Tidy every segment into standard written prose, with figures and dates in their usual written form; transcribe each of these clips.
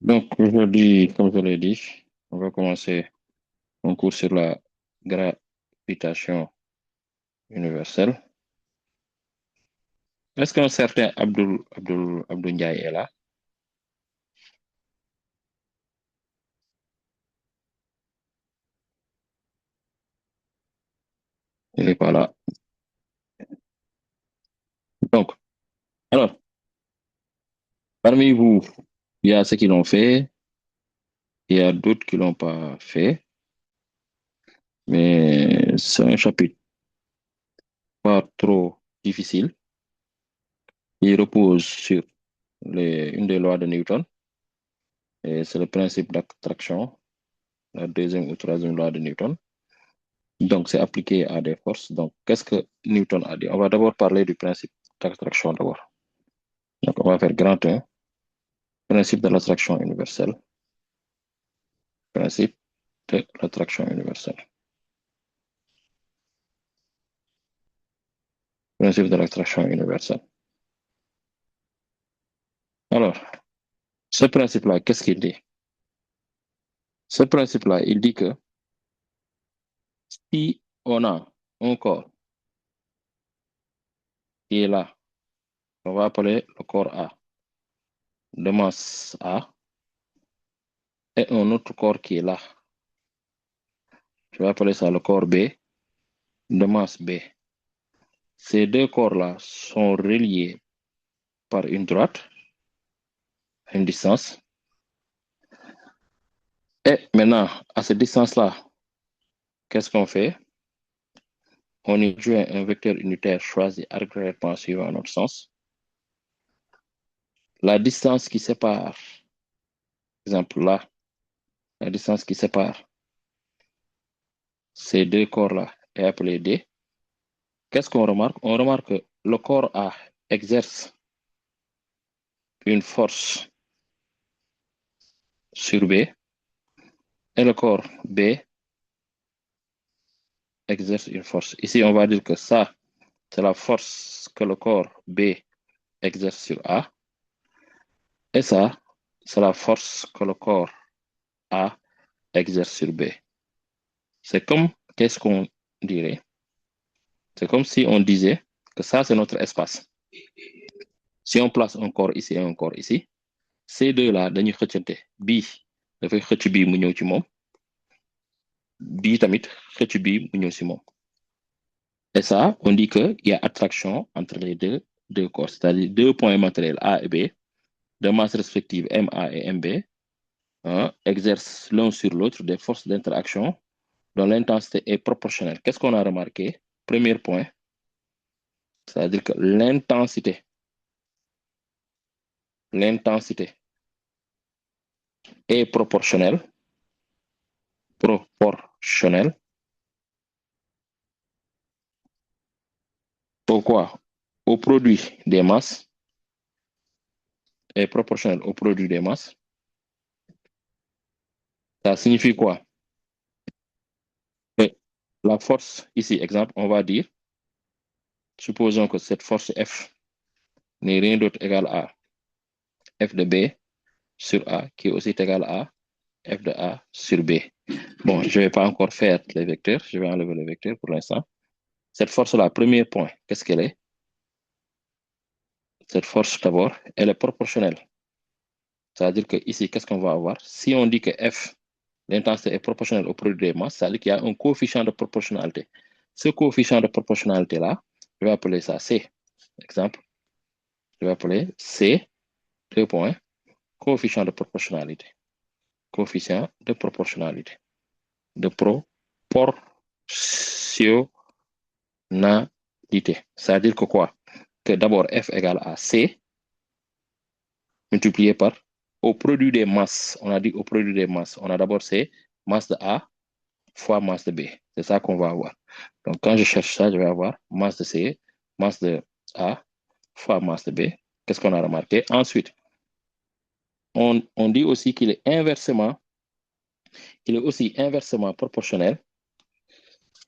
Donc, aujourd'hui, comme je l'ai dit, on va commencer un cours sur la gravitation universelle. Est-ce qu'un certain Abdul Ndiaye est là? Il n'est pas là. Donc, alors, parmi vous, il y a ceux qui l'ont fait, il y a d'autres qui l'ont pas fait, mais c'est un chapitre pas trop difficile. Il repose sur une des lois de Newton, et c'est le principe d'attraction, la deuxième ou troisième loi de Newton. Donc, c'est appliqué à des forces. Donc, qu'est-ce que Newton a dit? On va d'abord parler du principe d'attraction d'abord. Donc, on va faire grand 1, principe de l'attraction universelle. Principe de l'attraction universelle. Principe de l'attraction universelle. Alors, ce principe-là, qu'est-ce qu'il dit? Ce principe-là, il dit que si on a un corps qui est là, on va appeler le corps A, de masse A, et un autre corps qui est là, je vais appeler ça le corps B, de masse B. Ces deux corps-là sont reliés par une droite, une distance. Et maintenant, à cette distance-là, qu'est-ce qu'on fait? On y joint un vecteur unitaire choisi arbitrairement suivant notre sens. La distance qui sépare, par exemple là, la distance qui sépare ces deux corps-là est appelée D. Qu'est-ce qu'on remarque? On remarque que le corps A exerce une force sur B et le corps B exerce une force. Ici, on va dire que ça, c'est la force que le corps B exerce sur A. Et ça, c'est la force que le corps A exerce sur B. C'est comme, qu'est-ce qu'on dirait? C'est comme si on disait que ça, c'est notre espace. Si on place un corps ici et un corps ici, ces deux-là, dañuy xëccante. Bii dafay xëcc bii mu ñëw ci moom. Bii tamit xëcc bii mu ñëw ci moom. Et ça, on dit qu'il y a attraction entre les deux corps, c'est-à-dire deux points matériels A et B, de masse respective MA et MB, hein, exercent l'un sur l'autre des forces d'interaction dont l'intensité est proportionnelle. Qu'est-ce qu'on a remarqué? Premier point, c'est-à-dire que l'intensité est proportionnelle. Pourquoi? Au produit des masses est proportionnel au produit des masses. Ça signifie quoi? Que la force, ici, exemple, on va dire, supposons que cette force F n'est rien d'autre égal à F de B sur A, qui est aussi égal à F de A sur B. Bon, je ne vais pas encore faire les vecteurs, je vais enlever les vecteurs pour l'instant. Cette force-là, premier point, qu'est-ce qu'elle est? Cette force, d'abord, elle est proportionnelle. C'est-à-dire que ici, qu'est-ce qu'on va avoir? Si on dit que F, l'intensité est proportionnelle au produit des masses, c'est-à-dire qu'il y a un coefficient de proportionnalité. Ce coefficient de proportionnalité-là, je vais appeler ça C. Exemple, je vais appeler C, deux points, coefficient de proportionnalité. Coefficient de proportionnalité. De proportionnalité. C'est-à-dire que quoi? Que d'abord F égale à C multiplié par au produit des masses. On a dit au produit des masses. On a d'abord C, masse de A fois masse de B. C'est ça qu'on va avoir. Donc, quand je cherche ça, je vais avoir masse de C, masse de A fois masse de B. Qu'est-ce qu'on a remarqué? Ensuite, on dit aussi qu'il est aussi inversement proportionnel.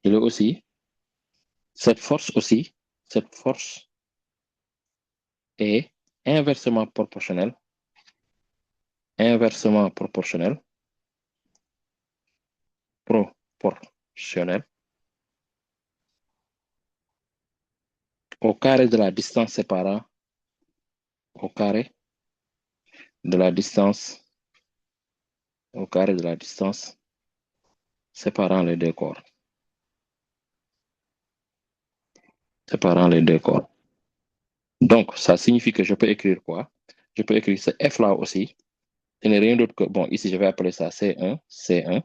Il est aussi, cette force est inversement proportionnelle inversement proportionnel au carré de la distance séparant au carré de la distance séparant les deux corps. Donc, ça signifie que je peux écrire quoi? Je peux écrire ce F-là aussi. Ce n'est rien d'autre que, bon, ici, je vais appeler ça C1.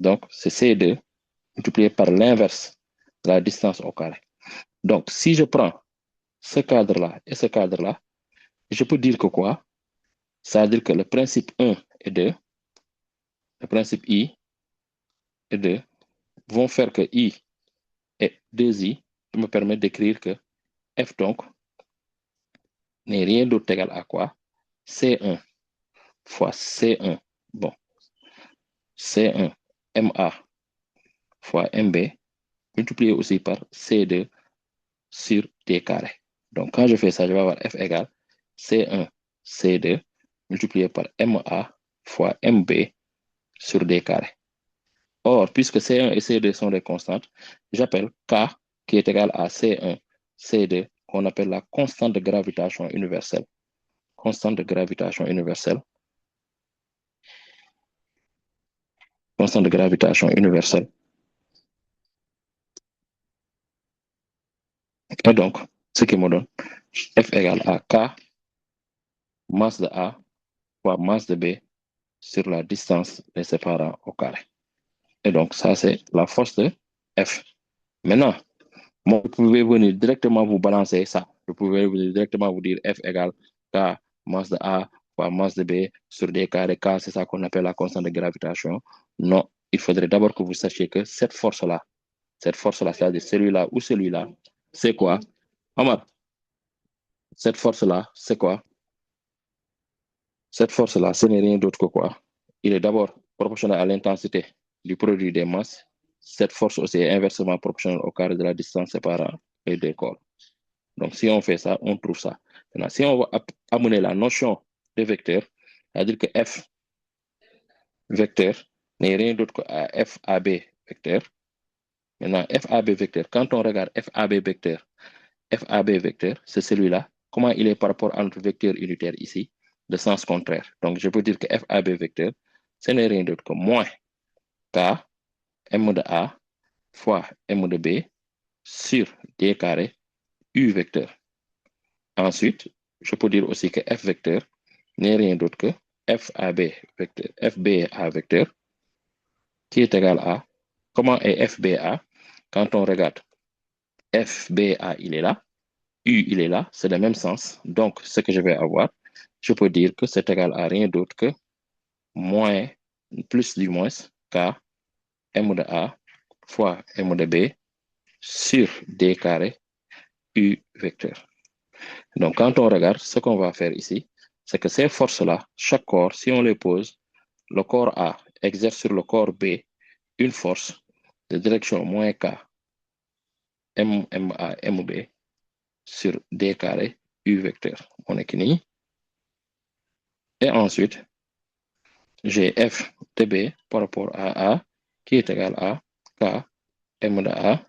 Donc, c'est C2 multiplié par l'inverse de la distance au carré. Donc, si je prends ce cadre-là et ce cadre-là, je peux dire que quoi? Ça veut dire que le principe 1 et 2, le principe I et 2 vont faire que I et 2I me permettent d'écrire que F donc n'est rien d'autre égal à quoi? C1 fois C1, bon, C1 MA fois MB multiplié aussi par C2 sur D carré. Donc, quand je fais ça, je vais avoir F égale C1, C2 multiplié par MA fois MB sur D carré. Or, puisque C1 et C2 sont des constantes, j'appelle K qui est égal à C1, C2, qu'on appelle la constante de gravitation universelle. Constante de gravitation universelle. Constante de gravitation universelle. Et donc, ce qui me donne F égale à K, masse de A, fois masse de B, sur la distance les séparant au carré. Et donc, ça, c'est la force de F. Maintenant, vous pouvez venir directement vous balancer ça. Vous pouvez venir directement vous dire F égale K, masse de A, fois masse de B, sur D carré. K, c'est ça qu'on appelle la constante de gravitation. Non, il faudrait d'abord que vous sachiez que cette force-là, c'est-à-dire celui-là ou celui-là, c'est quoi? Omar, cette force-là, c'est quoi? Cette force-là, ce n'est rien d'autre que quoi? Il est d'abord proportionnel à l'intensité du produit des masses. Cette force aussi est inversement proportionnelle au carré de la distance séparant les deux corps. Donc, si on fait ça, on trouve ça. Maintenant, si on va amener la notion de vecteur, c'est-à-dire que F vecteur n'est rien d'autre que FAB vecteur. Maintenant, FAB vecteur, quand on regarde FAB vecteur, c'est celui-là. Comment il est par rapport à notre vecteur unitaire ici, de sens contraire. Donc, je peux dire que FAB vecteur, ce n'est rien d'autre que moins K, M de A, fois M de B, sur D carré, U vecteur. Ensuite, je peux dire aussi que F vecteur n'est rien d'autre que FAB vecteur, FBA vecteur, qui est égal à, comment est FBA? Quand on regarde FBA, il est là, U, il est là, c'est le même sens. Donc, ce que je vais avoir, je peux dire que c'est égal à rien d'autre que moins, plus du moins, K, M de A, fois M de B, sur D carré, U vecteur. Donc, quand on regarde, ce qu'on va faire ici, c'est que ces forces-là, chaque corps, si on les pose, le corps A exerce sur le corps B une force de direction moins K, MA, MB, sur D carré, U vecteur. On est fini. Et ensuite, j'ai F de B par rapport à A, qui est égal à K, M de A,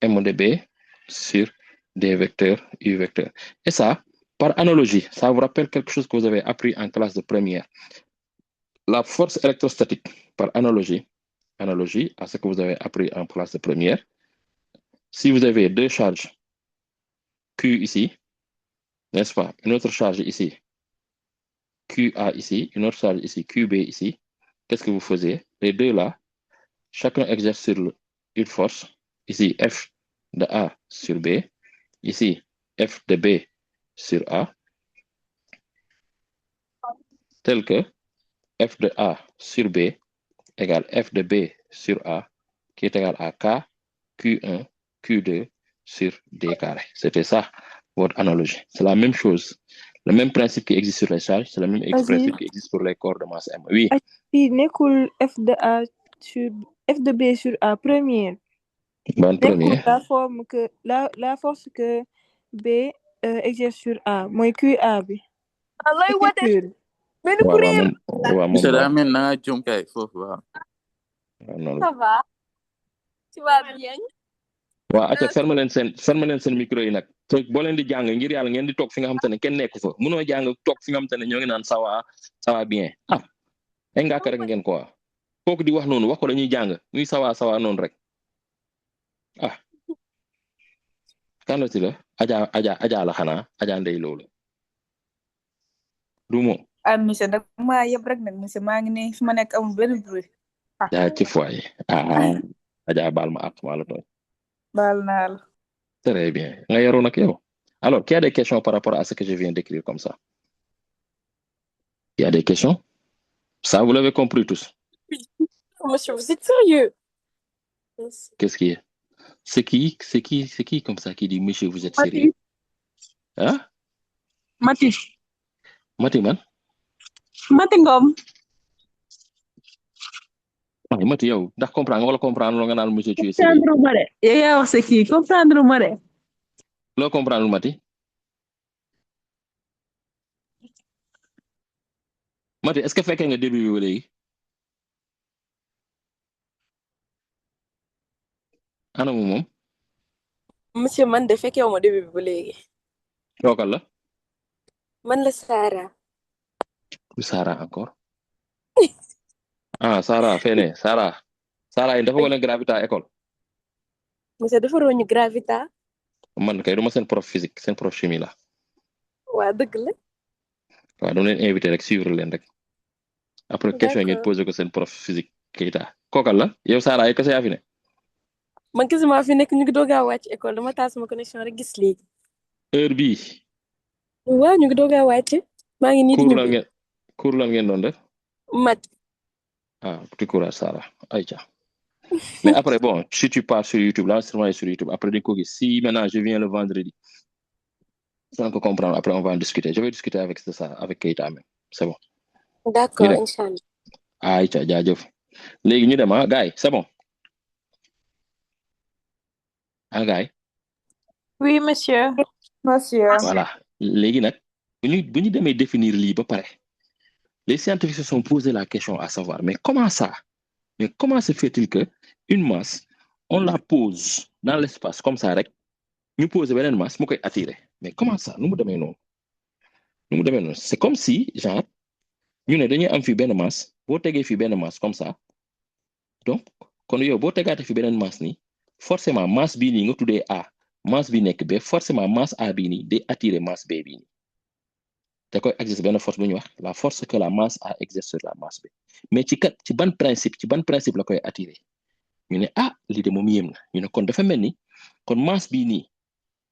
M de B, sur D vecteur, U vecteur. Et ça, par analogie, ça vous rappelle quelque chose que vous avez appris en classe de première. La force électrostatique, par analogie à ce que vous avez appris en classe de première, si vous avez deux charges Q ici, n'est-ce pas? Une autre charge ici, QA ici, une autre charge ici, QB ici, qu'est-ce que vous faisiez? Les deux là, chacun exerce sur une force, ici F de A sur B, ici F de B sur A, tel que F de A sur B égale F de B sur A, qui est égal à K, Q1, Q2 sur D carré. C'était ça, votre analogie. C'est la même chose. Le même principe qui existe sur les charges, c'est le même principe qui existe pour les corps de masse M. Oui. Nekul F de A sur F de B sur A première. Bonne première. La force que B exerce sur A, moi QA B. mais nu ku waaw réer moom monsieur la daa mel na nga jum kay foofu waaw. waaw noonu ça va tu vas bien waaw acca ferme leen seen micro yi nag te boo leen di jàng ngir yàlla ngeen di toog fi nga xam te ne kenn nekku fa munoo jàng toog fi nga xam te ne ñoo ngi naan ça va bien ay ngàkk rek ngeen quoi kooku di wax noonu wax ko dañuy jàng ñuy ça va noonu rek kan la ci la Aja la xanaa Aja ndey loolu du moom monsieur nag maa yëpp rek nag monsieur maa ngi ne fi ma nekk amul benn bruit yaa ci foyer Aja baal ma ak maa la tooñ baal naa la très bien nga yaroon ak yow alors qui a des questions par rapport à ce que je viens d'écrire comme ça il y a des questions ça vous l'avez compris tous monsieur vous êtes sérieux qu'est-ce qui est c'est qui comme ça qui dit monsieur vous êtes sérieux hein Mati man Mati Ngom waaye Mati yow ndax comprendre nga wala comprendre nga naan monsieur tu es sérieux comprendre ma de yow yaa wax c'est qui comprendre ma de loo comprendre Mati est-ce que fekkee nga début bi ba léegi ana moom monsieur man de fekkeewu ma début bi ba léegi tookal la man la Sarah encore Sarah fene Sarah yi dafa wala gravita école monsieur dafa roñu gravita man kay duma seen prof physique seen prof chimie la waa dëgg la waaw dama leen invité rek suivre leen rek après question ngeen posé ko seen prof physique Keita kookal la yow Sarah yi kese yaa fi ne man kese maa fi nekk ñu ngi doog a wàcc école dama taal sama connexion rek gis léegi heure bii waaw ñu ngi doog a wàcc maa ngi nii di ñibbi cours lan ngeen doon def mat petit courage Sarah Aïcha mais après bon si tu pars sur YouTube l'enregistrement est sur YouTube après ko gis si maintenant je viens le vendredi sans que comprendre après on va en discuter je vais discuter avec ça avec Keita même c'est bon d'accord inchallah Aïcha jaajëf léegi ñu dem gars yi c'est bon gars yi oui monsieur voilà léegi nag bu ñu demee définir lii ba pare les scientifiques se sont posé la question à savoir mais comment se fait-il que une masse on la pose dans l'espace comme ça rek ñu poser beneen masse mu koy attirer mais comment ça nu mu demee noonu c'est comme si genre ñu ne dañuy am fii benn masse boo tegee fii benn masse comme ça donc kon yow boo tegaate fi beneen masse nii forcément masse bii nii nga tuddee A masse bi nekk B forcément masse A bii nii day attirer masse B bii nii da koy exercer benn force bu ñuy wax la force que la masse A exerce sur la masse B mais ci ban principe la koy attirer ñu ne lii de moom yéem na ñu ne kon dafa mel ni kon masse bii nii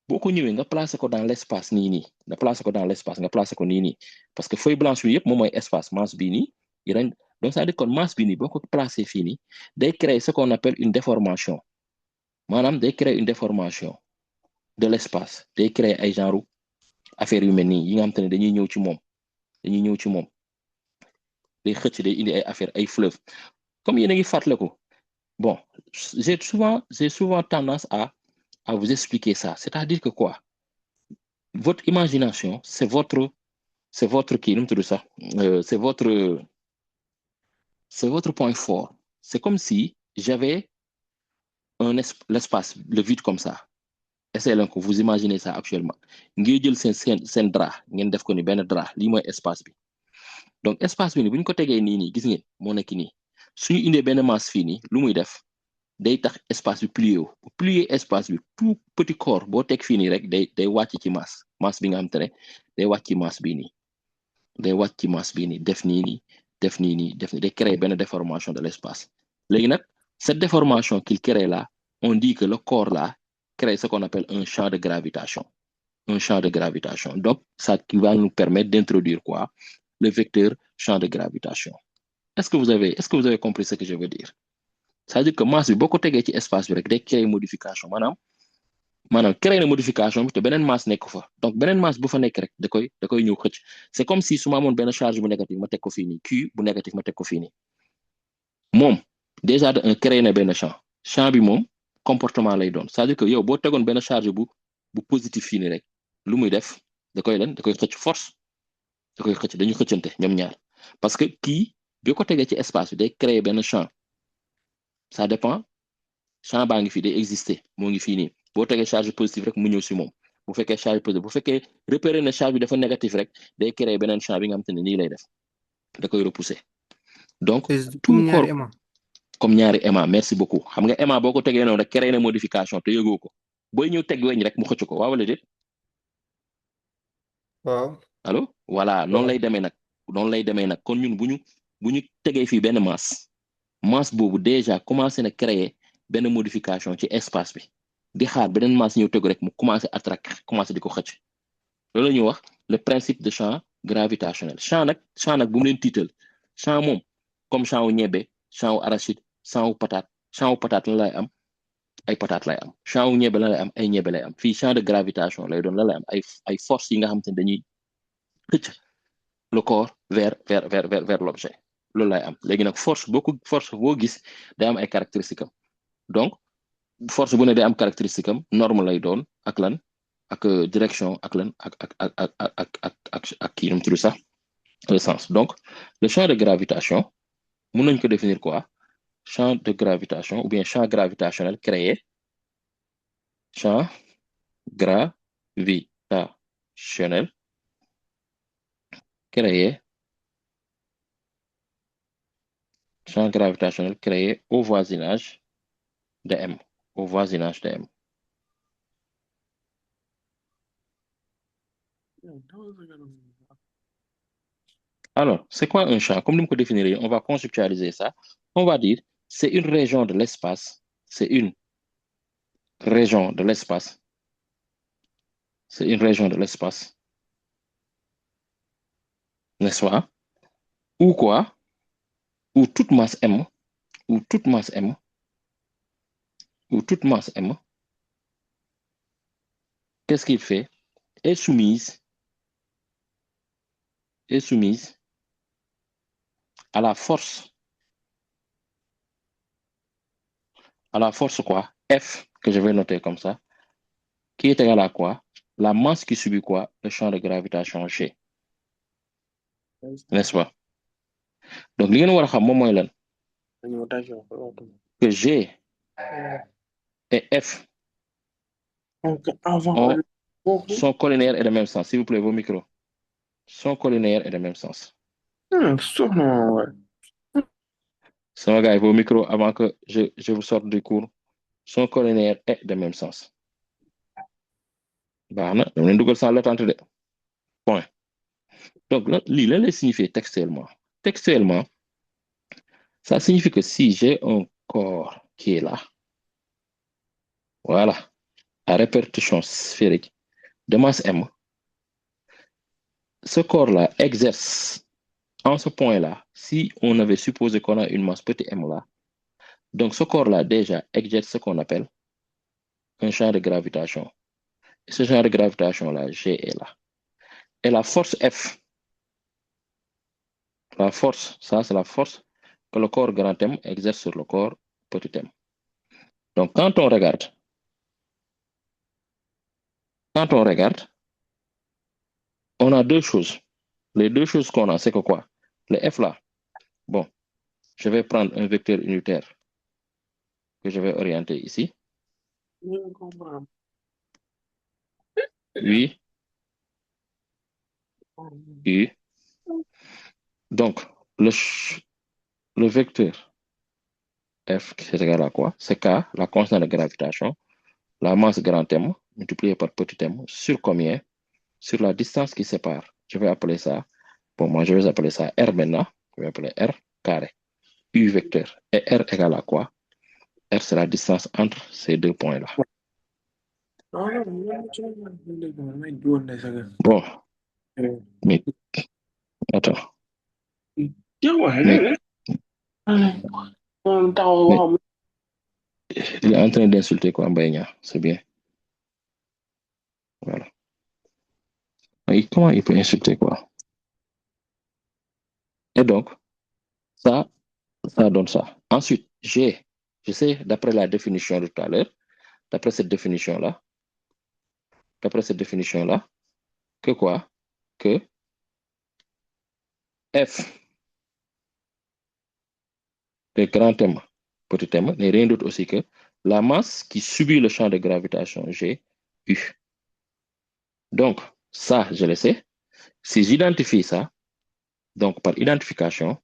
boo ko ñëwee nga placer ko dans l'espace nii nga placer ko dans l'espace nga placer ko nii parce que feuille blanche bi yëpp moom mooy espace masse bii nii donc ça veut dire kon masse bii nii boo ko placer fii nii day créer ce qu'on appelle une déformation maanaam day créer une déformation de l'espace day créer ay genre affaire yu mel nii yi nga xam te ne dañuy ñëw ci moom day xëcc day indi ay affaire ay fleuve comme yéen a ngi fàttaliku bon j'ai souvent tendance à vous expliquer ça c'est-à-dire que quoi votre imagination c'est votre kii nu mu tudd sax c'est votre point fort c'est comme si j'avais l'espace le vide comme ça essayez leen ko vous imaginez ça actuellement ngeen jël seen drap ngeen def ko ni benn drap lii mooy espace bi donc espace bi ni bu ñu ko tegee nii gis ngeen moo nekk nii suñu indee benn masse fii nii lu muy def day tax espace bi plier espace bi tout petit corps boo teg fii nii rek day wàcc ci masse bi nga xam te ne day wàcc ci masse bii nii def nii day créer benn déformation de l'espace léegi nag cette déformation qu'il crée là on dit que le corps là crée ce qu'on appelle un champ de gravitation donc ça qui va nous permettre d'introduire quoi le vecteur champ de gravitation est-ce que vous avez compris ce que je veux dire c'est-à-dire que masse bi boo ko tegee ci espace bi rek day créer modification maanaam créer na modification bi te beneen masse nekk fa donc beneen masse bu fa nekk rek da koy ñëw xëcc c'est comme si su ma amoon benn charge bu négatif ma teg ko fii nii Q bu négatif ma teg ko fii nii moom déjà créer na benn champ bi moom comportement lay doon c'est-à-dire que yow boo tegoon benn charge bu positif fii nii rek lu muy def da koy xëcc force da koy xëcc dañu xëccante ñoom ñaar parce que kii bi ko tegee ci espace bi day créer benn champ ça dépend champ baa ngi fii day exister moo ngi fii nii boo tegee charge positive rek mu ñëw si moom bu fekkee charge positive bu fekkee repérer na charge bi dafa négatif rek day créer beneen champ bi nga xam te ne nii lay def da koy repousser donc tout corps comme ñaari aimant merci beaucoup xam nga aimant boo ko tegee noonu rek créer na modification te yëgoo ko booy ñëw teg weñ rek mu xëcc ko waaw wala déet. waaw allo voilà noonu lay demee nag kon ñun bu ñu tegee fii benn masse boobu déjà commencé na créer benn modification ci espace bi di xaar beneen masse ñëw tegu rek mu commencé attraquer commencé di ko xëcc loolu la ñuy wax le principe de champ gravitationnel champ nag bu mu leen tiital champ moom comme champ wu ñebe champ wu arachide champ wu patate la lay am ay patate lay am champ wu ñebe la lay am ay ñebe lay am fii champ de gravitation lay doon la lay am ay force yi nga xam te ne dañuy xëcc le corps vers l'objet loolu lay am léegi nag force boo gis day am ay caractéristiques am donc force bu ne day am caractéristique am norme lay doon ak lan ak direction ak lan ak kii nu mu tudd sax le sens donc le champ de gravitation mun nañ ko définir quoi champ de gravitation ou bien champ gravitationnel créé champ gravitationnel créé champ gravitationnel créé au voisinage de M. Au voisinage de M. Alors, c'est quoi un champ? Comme nous le définirions, on va conceptualiser ça. On va dire, c'est une région de l'espace. C'est une région de l'espace. C'est une région de l'espace. N'est-ce pas? Ou quoi? Ou toute masse M, ou toute masse M, ou toute masse M, qu'est-ce qu'il fait? Est soumise à la force quoi? F, que je vais noter comme ça, qui est égal à quoi? La masse qui subit quoi? Le champ de gravitation G. N'est-ce pas? Donc, li ngeen war a xam moom mooy lan? Que G et F sont collinaires et de même sens. S'il vous plaît, vos micros. Sont collinaires et de même sens. Sama gars, vos micros, avant que je vous sorte du cours, sont collinaires et de même sens. Baax na, dama leen dugal sans l'attente de. Point. Donc, lii lan lay signifier textuellement? Textuellement, ça signifie que si j'ai un corps qui est là, voilà, à répercussion sphérique de masse M, ce corps-là exerce en ce point-là, si on avait supposé qu'on a une masse petit m là, donc ce corps-là déjà exerce ce qu'on appelle un champ de gravitation. Et ce champ de gravitation-là, G est là. Et la force F, la force, ça c'est la force que le corps grand M exerce sur le corps petit m. Donc quand on regarde, on a deux choses. Les deux choses qu'on a, c'est que quoi? Le F là, bon, je vais prendre un vecteur unitaire que je vais orienter ici. Oui. U. Donc, le vecteur F, c'est égal à quoi? C'est K, la constante de gravitation, la masse grand M multipliée par petit m sur combien? Sur la distance qui sépare. Je vais appeler ça, bon, moi je vais appeler ça R maintenant. Je vais appeler R carré. U vecteur. Et R égale à quoi? R, c'est la distance entre ces deux points-là. Bon. Mais, attends. Mais, il est en train d'insulter quoi, Mbaye, c'est bien. Voilà. Et comment il peut insulter quoi? Et donc, ça donne ça. Ensuite, je sais, d'après la définition de tout à l'heure, d'après cette définition-là, que quoi? Que F de grand M, petit m, n'est rien d'autre aussi que la masse qui subit le champ de gravitation G, U. Donc, ça, je le sais. Si j'identifie ça, donc par identification,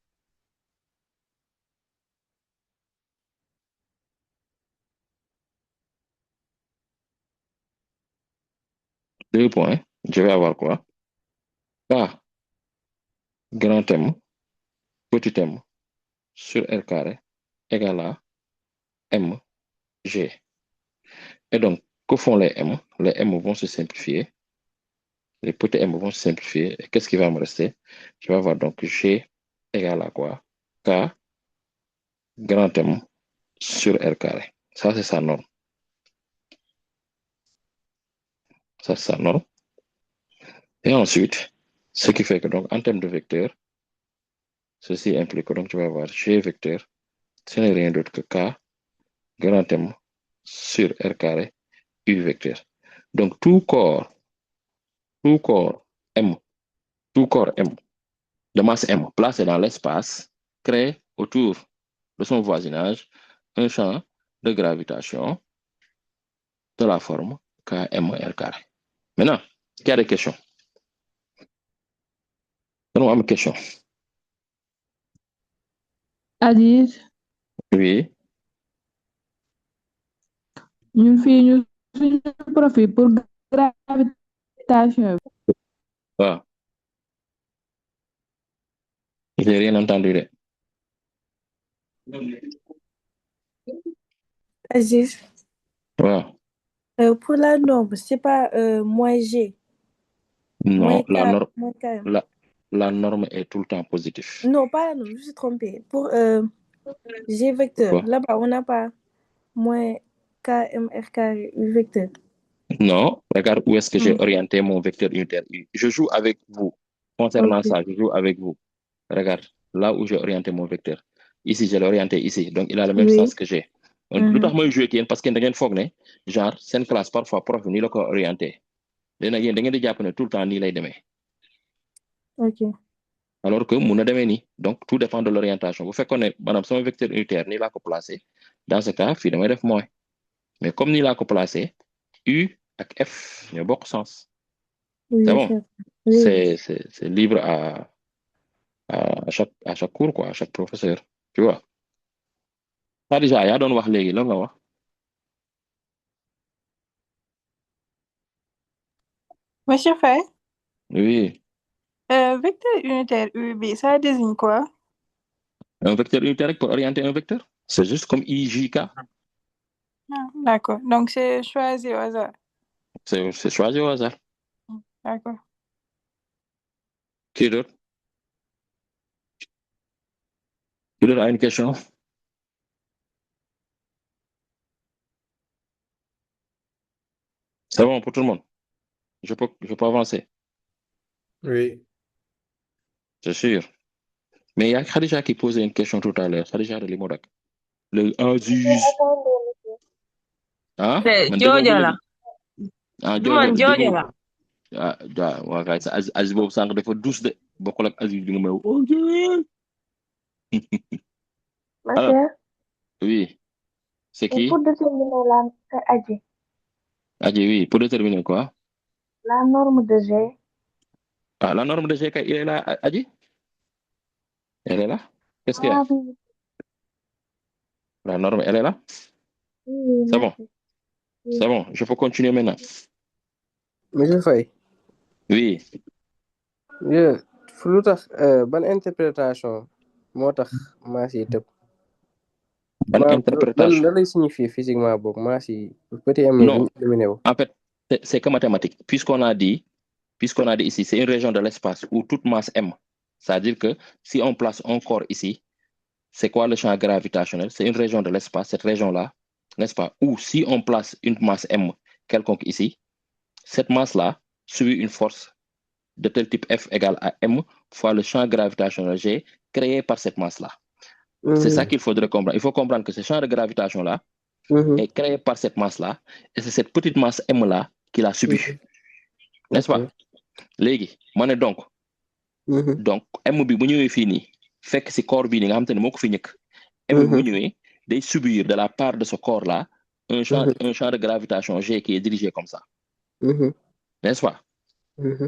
deux points, je vais avoir quoi? K grand M, petit m, sur R carré, égale à M, G. Et donc, que font les M? Les M vont se simplifier. Les petits M vont se simplifier. Et qu'est-ce qui va me rester? Je vais avoir donc G égale à quoi? K grand M sur R carré. Ça, c'est sa norme. Ça, c'est sa norme. Et ensuite, ce qui fait que donc, en termes de vecteurs, ceci implique que donc tu vas avoir G vecteur, ce n'est rien d'autre que K grand M sur R carré, U vecteur. Donc, tout corps M, tout corps M de masse M placé dans l'espace crée autour de son voisinage un champ de gravitation de la forme KMR carré. Maintenant, il y a des questions. On a une question. Aziz, Oui. ñun fii ñu suñu profil pour gravitation bi. Waaw. J'ai rien entendu de. Aziz, Waaw. pour la norme, c'est pas moins G, moins Non, K, la norme, moins KM. la norme est tout le temps positive. Non, pas la norme, je me suis trompée. Pour G vecteur, Quoi? là-bas, on n'a pas moins KMR carré, U vecteur. Non, regarde où est-ce que j'ai Hmm. orienté mon vecteur unitaire U. Je joue avec vous. Concernant Ok. ça, je joue avec vous. Regarde, là où j'ai orienté mon vecteur. Ici, je l'ai orienté ici. Donc, il a le même Oui. sens que j'ai. Mhm. Lu tax mooy jouer ak yéen parce que da ngeen foog ne genre seen classe parfois prof nii la ko orienté léegi nag yéen da ngeen di jàpp ne tout le temps nii lay demee Ok. alors que mun na demee nii donc tout dépend de l'orientation bu fekkoon ne maanaam sama vecteur unitaire nii laa ko placé dans ce cas fii damay def moins mais comme nii laa ko placé U ak F ñoo bokk sens. Oui, C'est bon. c'est oui. C'est libre à chaque cours, quoi, à chaque professeur. Tu vois. Déjà, yaa doon wax léegi lan nga wax. Monsieur Faye, Oui, vecteur unitaire UB, ça désigne quoi? un vecteur unitaire pour orienter un vecteur. C'est juste comme IJK. Ah, d'accord. Donc, c'est choisi au hasard. C'est choisi au hasard. D'accord. Qui d'autre? Qui d'autre a une question? C'est bon pour tout le monde. Je peux avancer. Oui. C'est sûr. Mais il y a Khadija qui posait une question tout à l'heure. Khadija de Limodak. Le Aziz. Ah? Joojo la. Ah, Du man joojo la. ah waa kay sa Aziz boobu sànq dafa douce de bokkul ak Aziz bi nga may alors Monsieur, oui c'est et qui pour déterminer Adji, Adji oui pour déterminer quoi la norme de G, ah la norme de G kay il est là Adji elle est là qu'est-ce qu'il y a ah oui, la norme elle est là oui, c'est bon merci. c'est bon je peux continuer maintenant Monsieur Faye. oui lu tax ban interprétation moo tax maas yi tëb. ban interprétation lan lay signifier physiquement boog maas yi petit m yi non duñ éliminé wu. en fait c'est que mathématique puisqu'on a dit ici c'est une région de l'espace où toute masse M c'est-à-dire que si on place un corps ici c'est quoi le champ gravitationnel? C'est une région de l'espace, cette région-là, n'est-ce pas? Ou si on place une masse M quelconque ici, cette masse-là subit une force de tel type F égale à M fois le champ gravitationnel G créé par cette masse-là. C'est ça qu'il faudrait comprendre. Il faut comprendre que ce champ de gravitation-là est créé par cette masse-là et c'est cette petite masse M-là qui l'a subi. N'est-ce pas? Légui, donc, donc M bi bu ñëwee fii nii fekk si corps bii nii nga xam te ne moo ko fi ñëkk M bi bu ñëwee day subir de la part de ce corps là un champ de gravitation G qui est dirigé comme ça n'est-ce pas?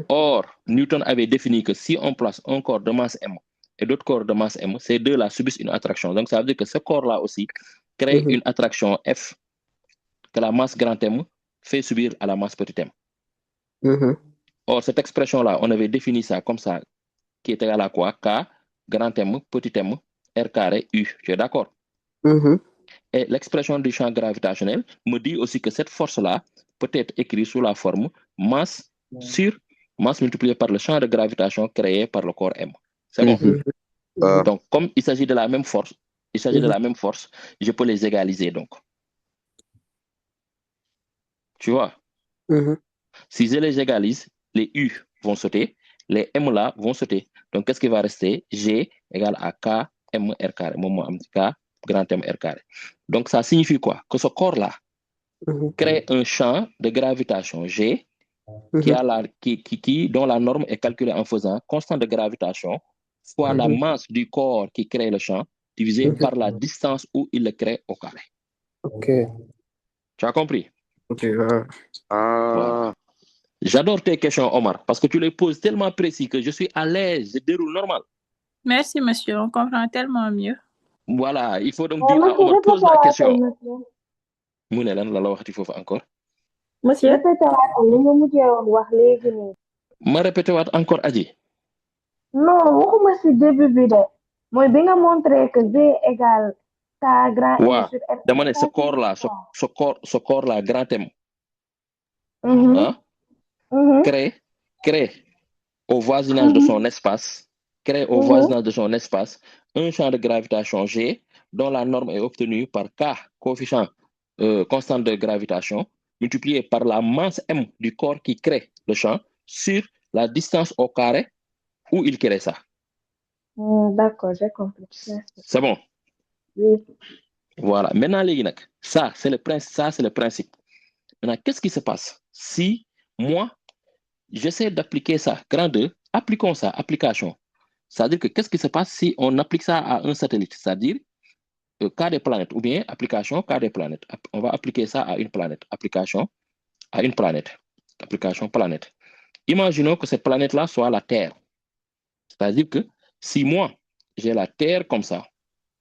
Or Newton avait défini que si on place un corps de masse M et d'autres corps de masse M, ces deux-là subissent une attraction. Donc ça veut dire que ce corps-là aussi crée une attraction F que la masse grand M fait subir à la masse petit m. Or, cette expression-là, on avait défini ça comme ça, qui est égal à quoi? K, grand M, petit m, R carré, U. Tu es d'accord? Et l'expression du champ gravitationnel me dit aussi que cette force-là peut être écrite sous la forme masse sur masse multipliée par le champ de gravitation créé par le corps M. C'est bon? Donc, comme il s'agit de la même force, je peux les égaliser donc. Tu vois? Si je les égalise, les U vont sauter, les M là vont sauter. Donc, qu'est-ce qui va rester? G égale à K, M, R carré. K, grand M, R carré. Donc, ça signifie quoi? Que ce corps-là crée un champ de gravitation G dont la norme est calculée en faisant constante de gravitation fois la masse du corps qui crée le champ divisé par la distance où il le crée au carré. Ok. Tu as compris? Ok. Voilà. J'adore tes questions, Omar, parce que tu les poses tellement précis que je suis à l'aise, je déroule normal. Merci, monsieur. On comprend tellement mieux. Voilà, il faut donc dire à Omar, pose la question. Mounelan, la wax il faut encore. Monsieur? Répétez-moi li nga mujjee woon wax léegi nii. Ma répété waat encore Adji. Non, waxuma si début bi de. Mooy bi nga montré que G égale K grand M sur R. Dama ne ce corps-là, grand M. Crée au voisinage de son espace, un champ de gravitation G dont la norme est obtenue par K, coefficient constante de gravitation, multiplié par la masse M du corps qui crée le champ sur la distance au carré où il crée ça. D'accord, j'ai compris. C'est bon? Oui. Voilà. Maintenant, ça, c'est le principe. Maintenant, qu'est-ce qui se passe si moi, j'essaie d'appliquer ça, grand 2, appliquons ça, application. C'est-à-dire que qu'est-ce qui se passe si on applique ça à un satellite? C'est-à-dire cas des planètes, ou bien application cas des planètes. On va appliquer ça à une planète. Application à une planète. Application planète. Imaginons que cette planète-là soit la Terre. C'est-à-dire que si moi, j'ai la Terre comme ça.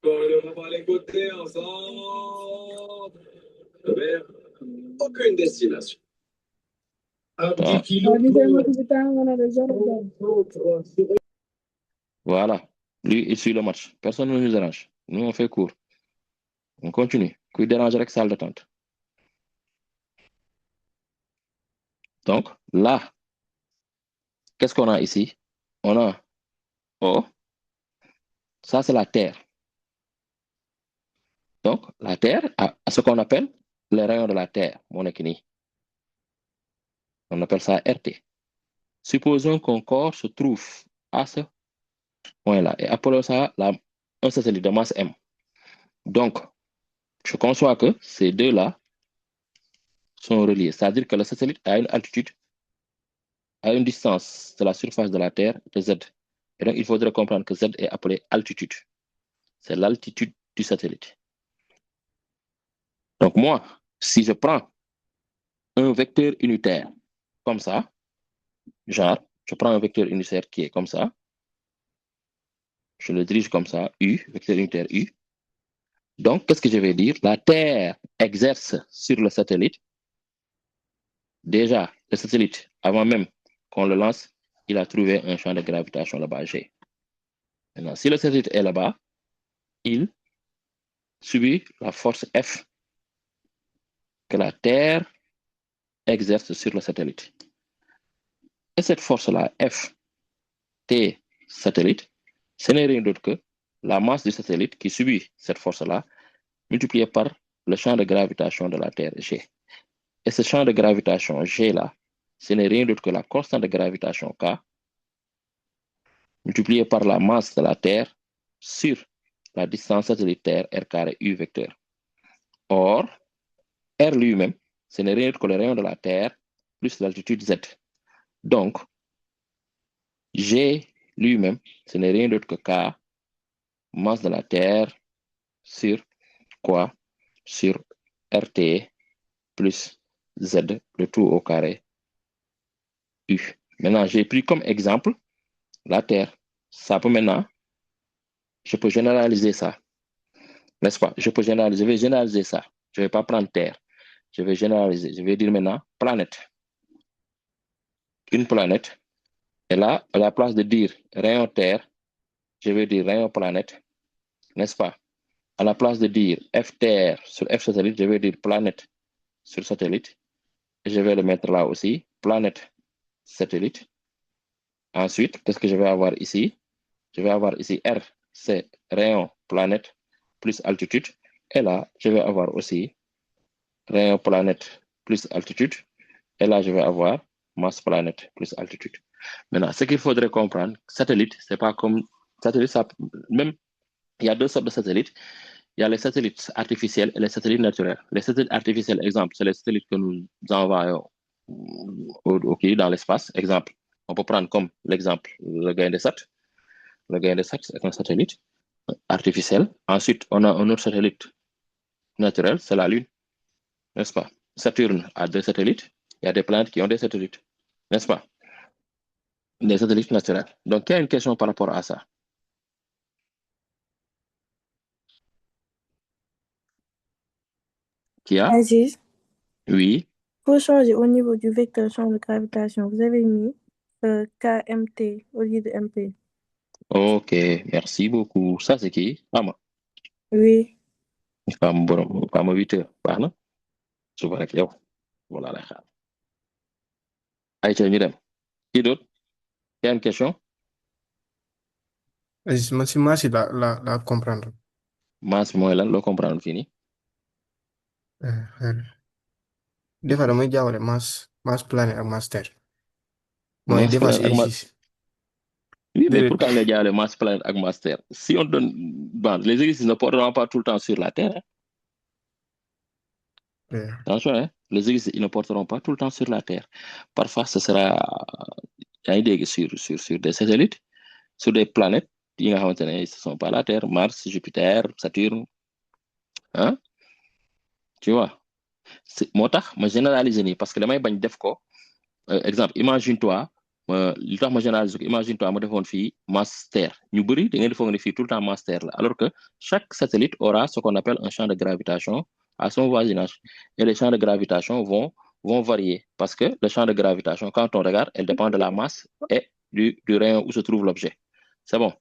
On va les côtés ensemble. Vers aucune destination. Voilà. Lui, il suit le match. Personne ne nous dérange. Nous, on fait court. On continue. Qui dérange avec salle d'attente. Donc, là, qu'est-ce qu'on a ici? On a O. Ça, c'est la Terre. Donc, la Terre a ce qu'on appelle les rayons de la Terre, mon équini. On appelle ça RT. Supposons qu'un corps se trouve à ce point-là et appelons ça un satellite de masse M. Donc, je conçois que ces deux-là sont reliés. C'est-à-dire que le satellite a une altitude, a une distance de la surface de la Terre de Z. Et donc, il faudrait comprendre que Z est appelé altitude. C'est l'altitude du satellite. Donc, moi, si je prends un vecteur unitaire comme ça, genre, je prends un vecteur unitaire qui est comme ça, je le dirige comme ça, U, vecteur unitaire U. Donc, qu'est-ce que je vais dire? La Terre exerce sur le satellite. Déjà, le satellite, avant même qu'on le lance, il a trouvé un champ de gravitation là-bas, G. Maintenant, si le satellite est là-bas, il subit la force F que la Terre exerce sur le satellite. Et cette force-là, F, T, satellite, ce n'est rien d'autre que la masse du satellite qui subit cette force-là, multipliée par le champ de gravitation de la Terre, G. Et ce champ de gravitation G-là, ce n'est rien d'autre que la constante de gravitation K, multipliée par la masse de la Terre sur la distance satellitaire R carré U vecteur. Or, R lui-même, ce n'est rien d'autre que le rayon de la Terre plus l'altitude Z. Donc, G lui-même, ce n'est rien d'autre que K, masse de la Terre, sur quoi? Sur RT plus Z, le tout au carré, U. Maintenant, j'ai pris comme exemple la Terre. Ça peut maintenant, je peux généraliser ça, n'est-ce pas? Je vais généraliser ça. Je ne vais pas prendre Terre. Je vais généraliser. Je vais dire maintenant planète. Une planète. Et là, à la place de dire rayon Terre, je vais dire rayon planète, n'est-ce pas? À la place de dire FTR sur F satellite, je vais dire planète sur satellite. Et je vais le mettre là aussi, planète satellite. Ensuite, qu'est-ce que je vais avoir ici? Je vais avoir ici R, c'est rayon planète plus altitude. Et là, je vais avoir aussi rayon planète plus altitude. Et là, je vais avoir masse planète plus altitude. Maintenant, ce qu'il faudrait comprendre, satellite, c'est pas comme satellite, ça, même il y a deux sortes de satellites. Il y a les satellites artificiels et les satellites naturels. Les satellites artificiels, exemple, c'est les satellites que nous envoyons dans l'espace. Exemple, on peut prendre comme l'exemple le Gaindesat. Le Gaindesat, c'est un satellite artificiel. Ensuite, on a un autre satellite naturel, c'est la Lune, n'est-ce pas? Saturne a deux satellites. Il y a des planètes qui ont des satellites, n'est-ce pas? Des satellites naturels. Donc, il y a une question par rapport à ça. Qui a? Aziz, Oui. pour changer au niveau du vecteur champ de gravitation, vous avez mis KMT au lieu de MP. Ok, merci beaucoup. Ça, c'est qui? Ah, moi. Oui. Pas 8 heures. Baax na. Suba rek yow. Voilà lay xaar. Ayca ñu dem. Qui d'autre? Il y a une question? Man si masse yi la comprendre. Masse mooy lan loo comprendre fii nii? Des fois damay jaawale masse planète ak masse terre. Mooy Masse des fois si planète ak masse. exercice. Oui, mais Déedéet. pourquoi ngay jaawale masse planète ak masse terre? Si on donne. Bon, les exercices ne porteront pas tout le temps sur la Terre. Attention, hein? Les exercices ils ne porteront pas tout le temps sur la Terre. Parfois, ce sera yaa ngi dégg sur des satellites, sur des planètes yi nga xamante ne ce sont pas la Terre, Mars, Jupiter, Saturne, hein? Tu vois? Moo tax ma généraliser nii parce que damay bañ def ko exemple imagine-toi li tax ma généraliser ko imagine-toi ma defoon fii masse Terre ñu bëri da ngeen di foog ne fii tout le temps masse Terre la alors que chaque satellite aura ce qu'on appelle un champ de gravitation à son voisinage et les champs de gravitation vont varier parce que le champ de gravitation quand on regarde elle dépend de la masse et du rayon où se trouve l'objet. C'est bon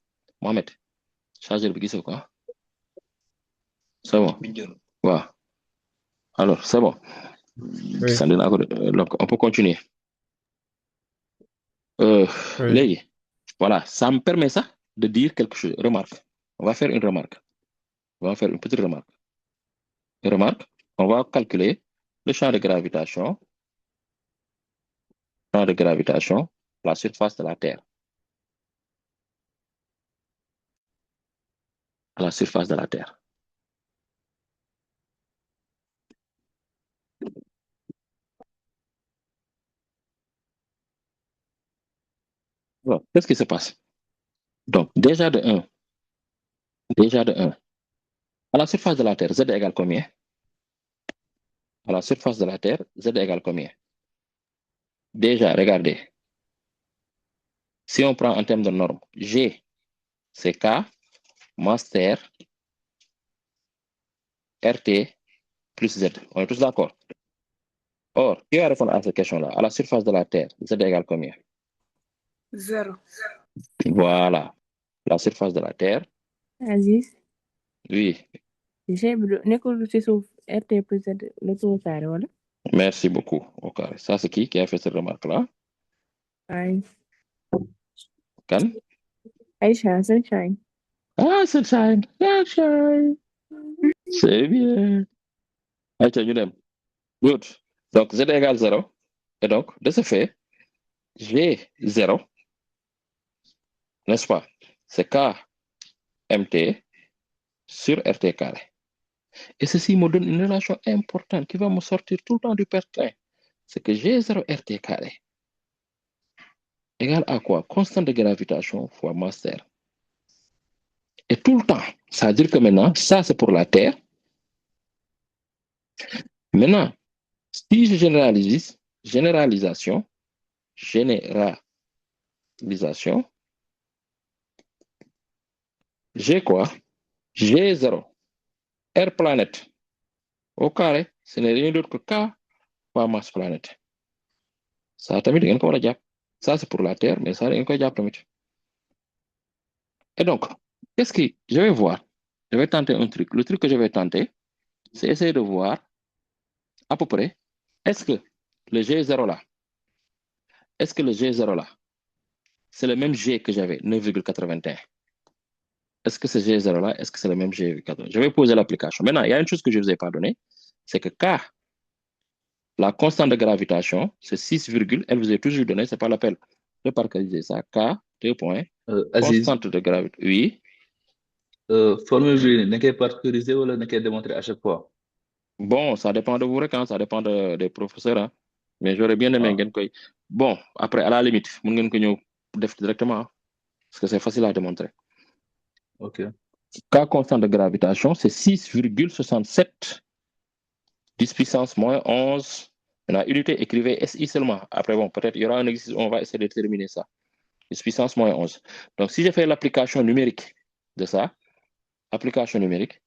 Mohamed chargeur bi gisoo ko c'est bon waaw alors c'est bon. Oui. Donc on peut continuer. Oui. Léegi voilà ça me permet ça de dire quelque chose. Remarque, on va faire une remarque. On va faire une petite remarque. Remarque, on va calculer le champ de gravitation à la surface de la Terre. À la surface de la Terre. Alors, qu'est-ce qui se passe? Donc, déjà de 1, à la surface de la Terre, Z égale combien? À la surface de la Terre, Z égale combien? Déjà, regardez. Si on prend en termes de normes, G, c'est K, masse Terre, RT, plus Z. On est tous d'accord? Or, qui va répondre à cette question-là? À la surface de la Terre, Z égale combien? 0. Voilà. La surface de la Terre. Aziz, Oui. nekkul ci suuf RT plus Z le tout carré wala? Merci beaucoup. Ok. Ça, c'est qui a fait cette remarque-là? Kan? Aïcha, Sunshine. Ah, Sunshine. Sunshine. C'est bien. Aïcha, ñu dem. Good. Donc, Z égale 0. Et donc, de ce fait, G 0, n'est-ce pas? C'est K MT sur RT carré. Et ceci me donne une relation importante qui va me sortir tout le temps du pertrain. C'est que G0 RT carré égale à quoi? Constante de gravitation fois masse Terre. Et tout le temps, ça veut dire que maintenant, ça c'est pour la Terre. Maintenant, si je généralisation, j'ai quoi? J'ai 0. R planète au carré, ce n'est rien d'autre que K fois masse planète. Ça, tamit, da ngeen ko war a jàpp. Ça, c'est pour la Terre, mais ça, da ngeen koy jàpp tamit. Et donc, qu'est-ce que je vais voir? Je vais tenter un truc. Le truc que je vais tenter, c'est essayer de voir à peu près, est-ce que le G0 là, est-ce que le G0 là, c'est le même G que j'avais, 9,81? Est-ce que ce G0 là, est-ce que c'est le même G80? Je vais poser l'application. Maintenant, il y a une chose que je ne vous ai pas donnée, c'est que K, la constante de gravitation, c'est 6, elle vous est toujours donnée, c'est pas l'appel de parcariser ça. K, 2 points, Aziz, constante de gravité. Oui. formule bi da koy particulariser wala da koy démontrer à chaque fois? Bon, ça dépend de vous, hein, ça dépend des professeurs. Hein. Mais j'aurais bien aimé ngeen koy. Bon, après, à la limite, mun ngeen ko ñëw def directement, hein, parce que c'est facile à démontrer. Ok. K constante de gravitation, c'est 6,67 10 puissance moins 11. Maintenant, unité, écrivez SI seulement. Après, bon, peut-être il y aura un exercice, on va essayer de déterminer ça. 10 puissance moins 11. Donc, si je fais l'application numérique de ça, application numérique,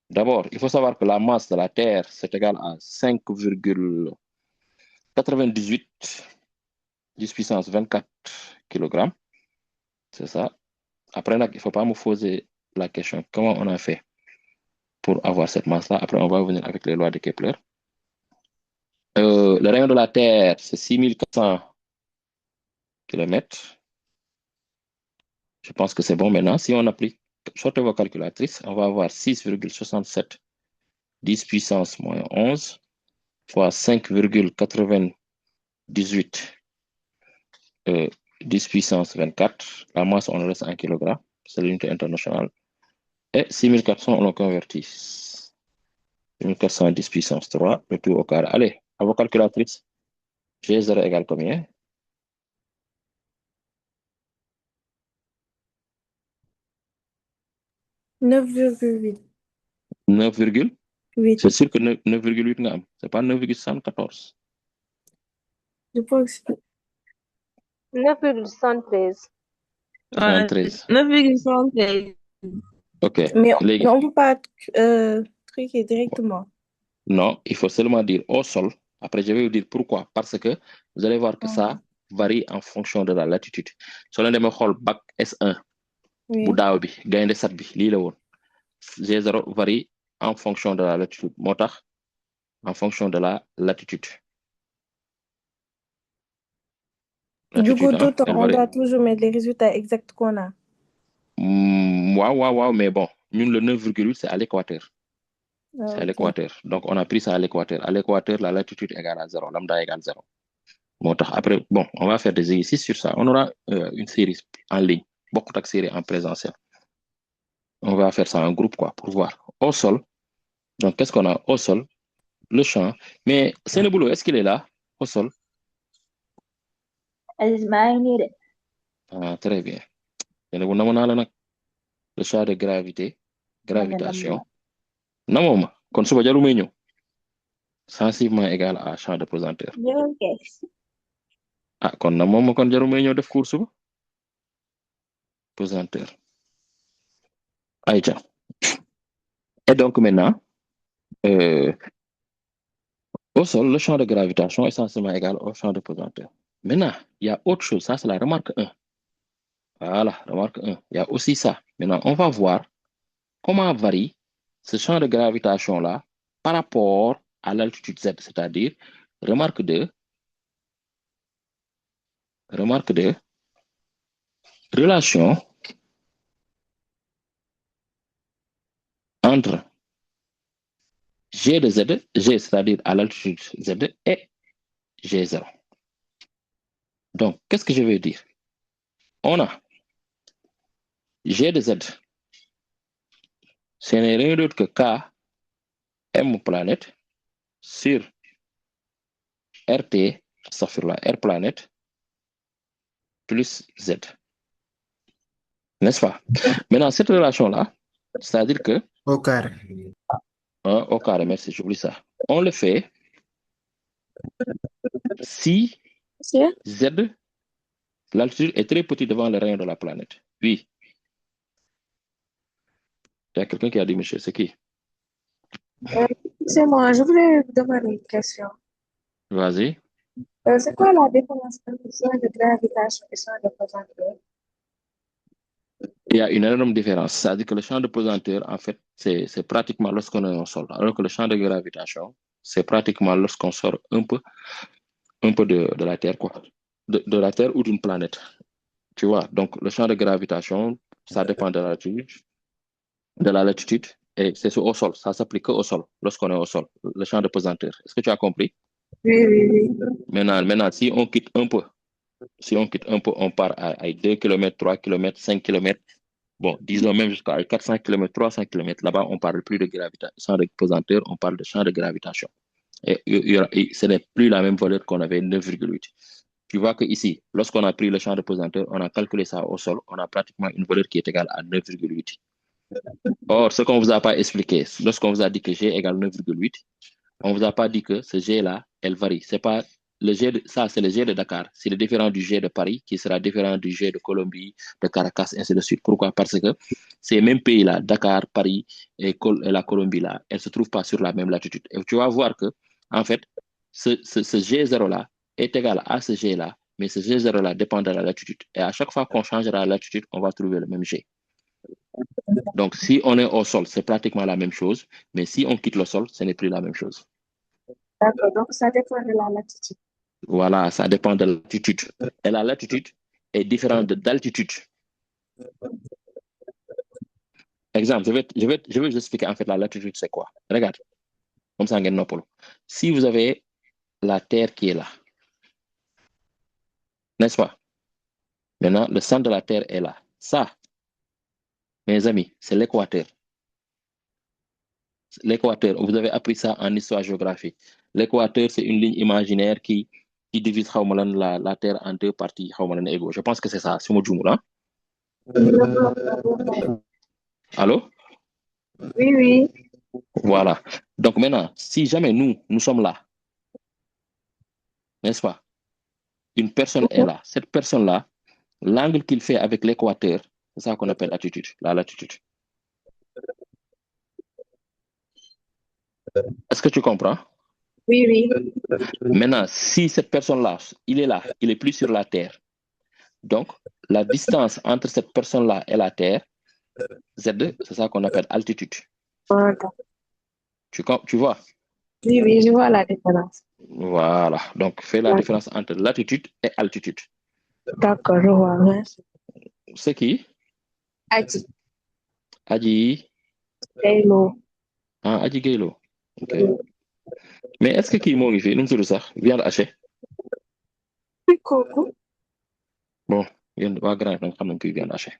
d'abord, il faut savoir que la masse de la Terre, c'est égal à 5,98 10 puissance 24 kg. C'est ça. Après, il ne faut pas me poser la question comment on a fait pour avoir cette masse-là. Après, on va venir avec les lois de Kepler. Le rayon de la Terre, c'est 6400 km. Je pense que c'est bon maintenant. Si on applique, sortez vos calculatrices, on va avoir 6,67 10 puissance moins 11 fois 5,98 10 puissance 24. La masse, on le laisse en kg. C'est l'unité internationale. Et 6400, on le convertit. 1410 puissance 3, le tout au carré. Allez, à vos calculatrices. G0 égale combien? « 9,8. 9, Oui. c'est sûr que 9,8 nga am. C'est pas 9,74. Je pense que 9,73. 73. 9,73. Ok. Mais Léegi. on ne peut pas truquer directement. Non, il faut seulement dire au sol. Après, je vais vous dire pourquoi. Parce que vous allez voir que ça varie en fonction de la latitude. Si on a un bac S1, Oui. Boudaou bi, Gaïndé Sat bi, lii la woon. G0 varie en fonction de la latitude. Moo tax en fonction de la latitude. Du coup, Latitude, tout hein, le temps, elle on varie. doit toujours mettre les résultats exacts qu'on a. Waaw, mais bon, ñun le 9,8, c'est à l'équateur. Ah, C'est à ok. l'équateur. Donc, on a pris ça à l'équateur. À l'équateur, la latitude égale à 0, lambda égale 0. Bon, après, bon, on va faire des exercices sur ça. On aura une série en ligne, beaucoup de séries en présentiel. On va faire ça en groupe, quoi, pour voir. Au sol, donc qu'est-ce qu'on a au sol? Le champ. Mais c'est le boulot, est-ce qu'il est là, au sol? Ah, très bien. Le champ de gravitation. Non, kon suba jaru may ñëw. Sensiblement égal à champ de pesanteur. Ah, kon na moom kon jaru may ñëw def cours suba. Pesanteur. Aïcha. Et donc maintenant, au sol, le champ de gravitation est essentiellement égal au champ de pesanteur. Maintenant, il y a autre chose, ça c'est la remarque 1. Voilà, remarque 1. Il y a aussi ça. Maintenant, on va voir comment varie ce champ de gravitation-là par rapport à l'altitude Z, c'est-à-dire, remarque 2, relation entre G de Z, G c'est-à-dire à l'altitude Z, et G0. Donc, qu'est-ce que je veux dire? On a G de Z, ce n'est rien d'autre que K, M planète, sur RT, ça fait la R planète, plus Z. N'est-ce pas? Maintenant, cette relation-là, c'est-à-dire que Au carré. au carré, merci, j'oublie ça. On le fait si Z, l'altitude est très petite devant le rayon de la planète. Oui. Il y a quelqu'un qui a dit, monsieur, c'est qui? C'est moi, je voulais vous demander une question. Vas-y. C'est quoi la différence entre champ de gravitation et champ de pesanteur? Il y a une énorme différence. C'est-à-dire que le champ de pesanteur, en fait, c'est pratiquement lorsqu'on est au sol. Alors que le champ de gravitation, c'est pratiquement lorsqu'on sort un peu de la Terre, quoi. De la Terre ou d'une planète. Tu vois, donc le champ de gravitation, ça dépend de la latitude, et c'est au sol. Ça s'applique au sol, lorsqu'on est au sol, le champ de pesanteur. Est-ce que tu as compris? Oui. Maintenant, si on quitte un peu, on part à 2 km, 3 km, 5 km, bon, disons même jusqu'à 400 km, 300 km, là-bas, on parle plus de champ de pesanteur, on parle de champ de gravitation. Et ce n'est plus la même valeur qu'on avait, 9,8. Tu vois qu'ici, lorsqu'on a pris le champ de pesanteur, on a calculé ça au sol, on a pratiquement une valeur qui est égale à 9,8. Or, ce qu'on ne vous a pas expliqué, lorsqu'on vous a dit que G égale 9,8, on ne vous a pas dit que ce G-là, elle varie. C'est pas le G ça, c'est le G de Dakar. C'est le différent du G de Paris qui sera différent du G de Colombie, de Caracas, ainsi de suite. Pourquoi? Parce que ces mêmes pays-là, Dakar, Paris et la Colombie-là, elles ne se trouvent pas sur la même latitude. Et tu vas voir que, en fait, ce G0-là est égal à ce G-là, mais ce G0-là dépend de la latitude. Et à chaque fois qu'on changera la latitude, on va trouver le même G. Donc, si on est au sol, c'est pratiquement la même chose, mais si on quitte le sol, ce n'est plus la même chose. D'accord, donc ça dépend de la latitude. Voilà, ça dépend de l'altitude. Et la latitude est différente d'altitude. Exemple, je vais vous expliquer en fait la latitude, c'est quoi. Regarde, comme ça, si vous avez la Terre qui est là, n'est-ce pas? Maintenant, le centre de la Terre est là. Ça, mes amis, c'est l'équateur. L'équateur, vous avez appris ça en histoire-géographie. L'équateur, c'est une ligne imaginaire qui divise la Terre en deux parties. Je pense que c'est ça, c'est mon là. Allô? Oui. Voilà. Donc maintenant, si jamais nous sommes là, n'est-ce pas? Une personne est là. Cette personne-là, l'angle qu'il fait avec l'équateur, c'est ça qu'on appelle latitude, la latitude. Est-ce que tu comprends? Oui. Maintenant, si cette personne-là, il est plus sur la Terre. Donc, la distance entre cette personne-là et la Terre, Z, c'est ça qu'on appelle altitude. Tu vois? Oui, je vois la différence. Voilà. Donc, fais la différence entre latitude et altitude. D'accord, je vois. Merci. C'est qui? Adji. Adji. Gaylo. Ah, Adji Gaylo. Ok. Mais est-ce que kii moo ngi fi nu mu tudd sax viande hachée? Kooku. Bon, yéen waa Grand Yoff xam nañ kuy viande hachée.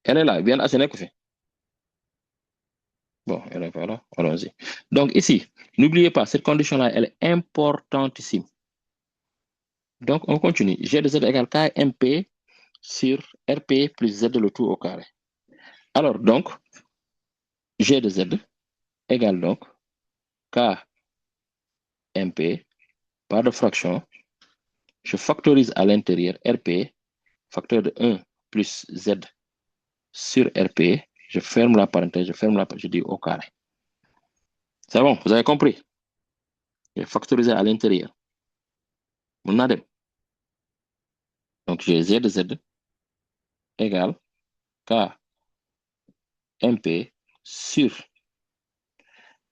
Elle est là, viande hachée nekku fi. Bon, elle est là, allons-y. Donc ici, n'oubliez pas, cette condition-là, elle est importantissime. Donc, on continue. G de Z égale KMP sur RP plus Z le tout au carré. Alors, donc, G de Z égale donc KMP par de fraction. Je factorise à l'intérieur RP, facteur de 1 plus Z sur RP. Je ferme la parenthèse, je dis au carré. C'est bon, vous avez compris? Je factorise à l'intérieur. Mon adem. Donc, j'ai Z de Z égale K MP sur.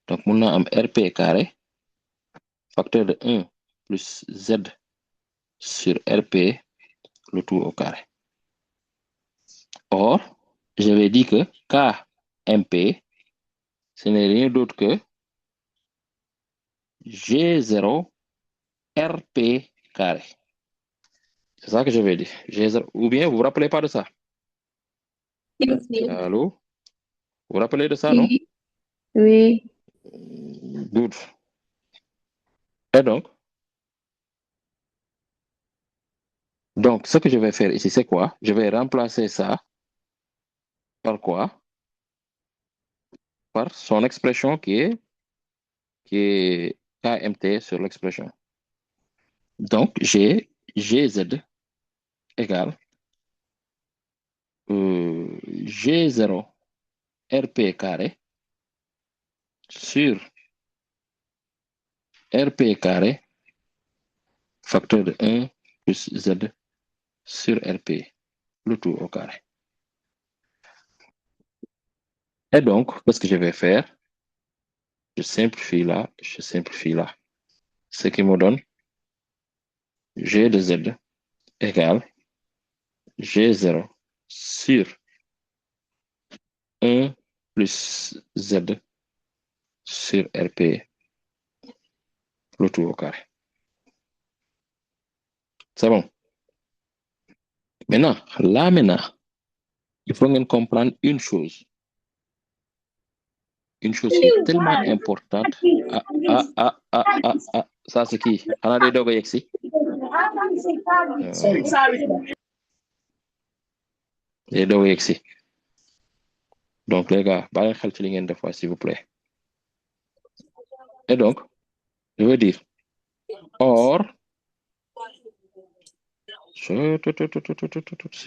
Donc, mon am RP carré, facteur de 1 plus Z sur RP, le tout au carré. Or, j'avais dit que KMP, ce n'est rien d'autre que G0 RP carré. C'est ça que je vais dire. G0. Ou bien, vous vous rappelez pas de ça? Allô? Vous vous rappelez de ça, non? Oui. Good. Et donc? Donc, ce que je vais faire ici, c'est quoi? Je vais remplacer ça par quoi? Par son expression qui est KMT sur l'expression. Donc, j'ai GZ égale G0 RP carré sur RP carré facteur de 1 plus Z sur RP, le tout au carré. Et donc, qu'est-ce que je vais faire? Je simplifie là, je simplifie là. Ce qui me donne G de Z égale G0 sur 1 plus Z sur RP, le tout au carré. C'est bon. Maintenant, il faut comprendre une chose. Une chose qui est tellement importante. Ça c'est qui? Xanaa day doog a yegg si. Day doog a yegg si. Donc les gars, bàyyi xel ci li ngeen def s'il vous plaît. Et donc, je veux dire, or, s'il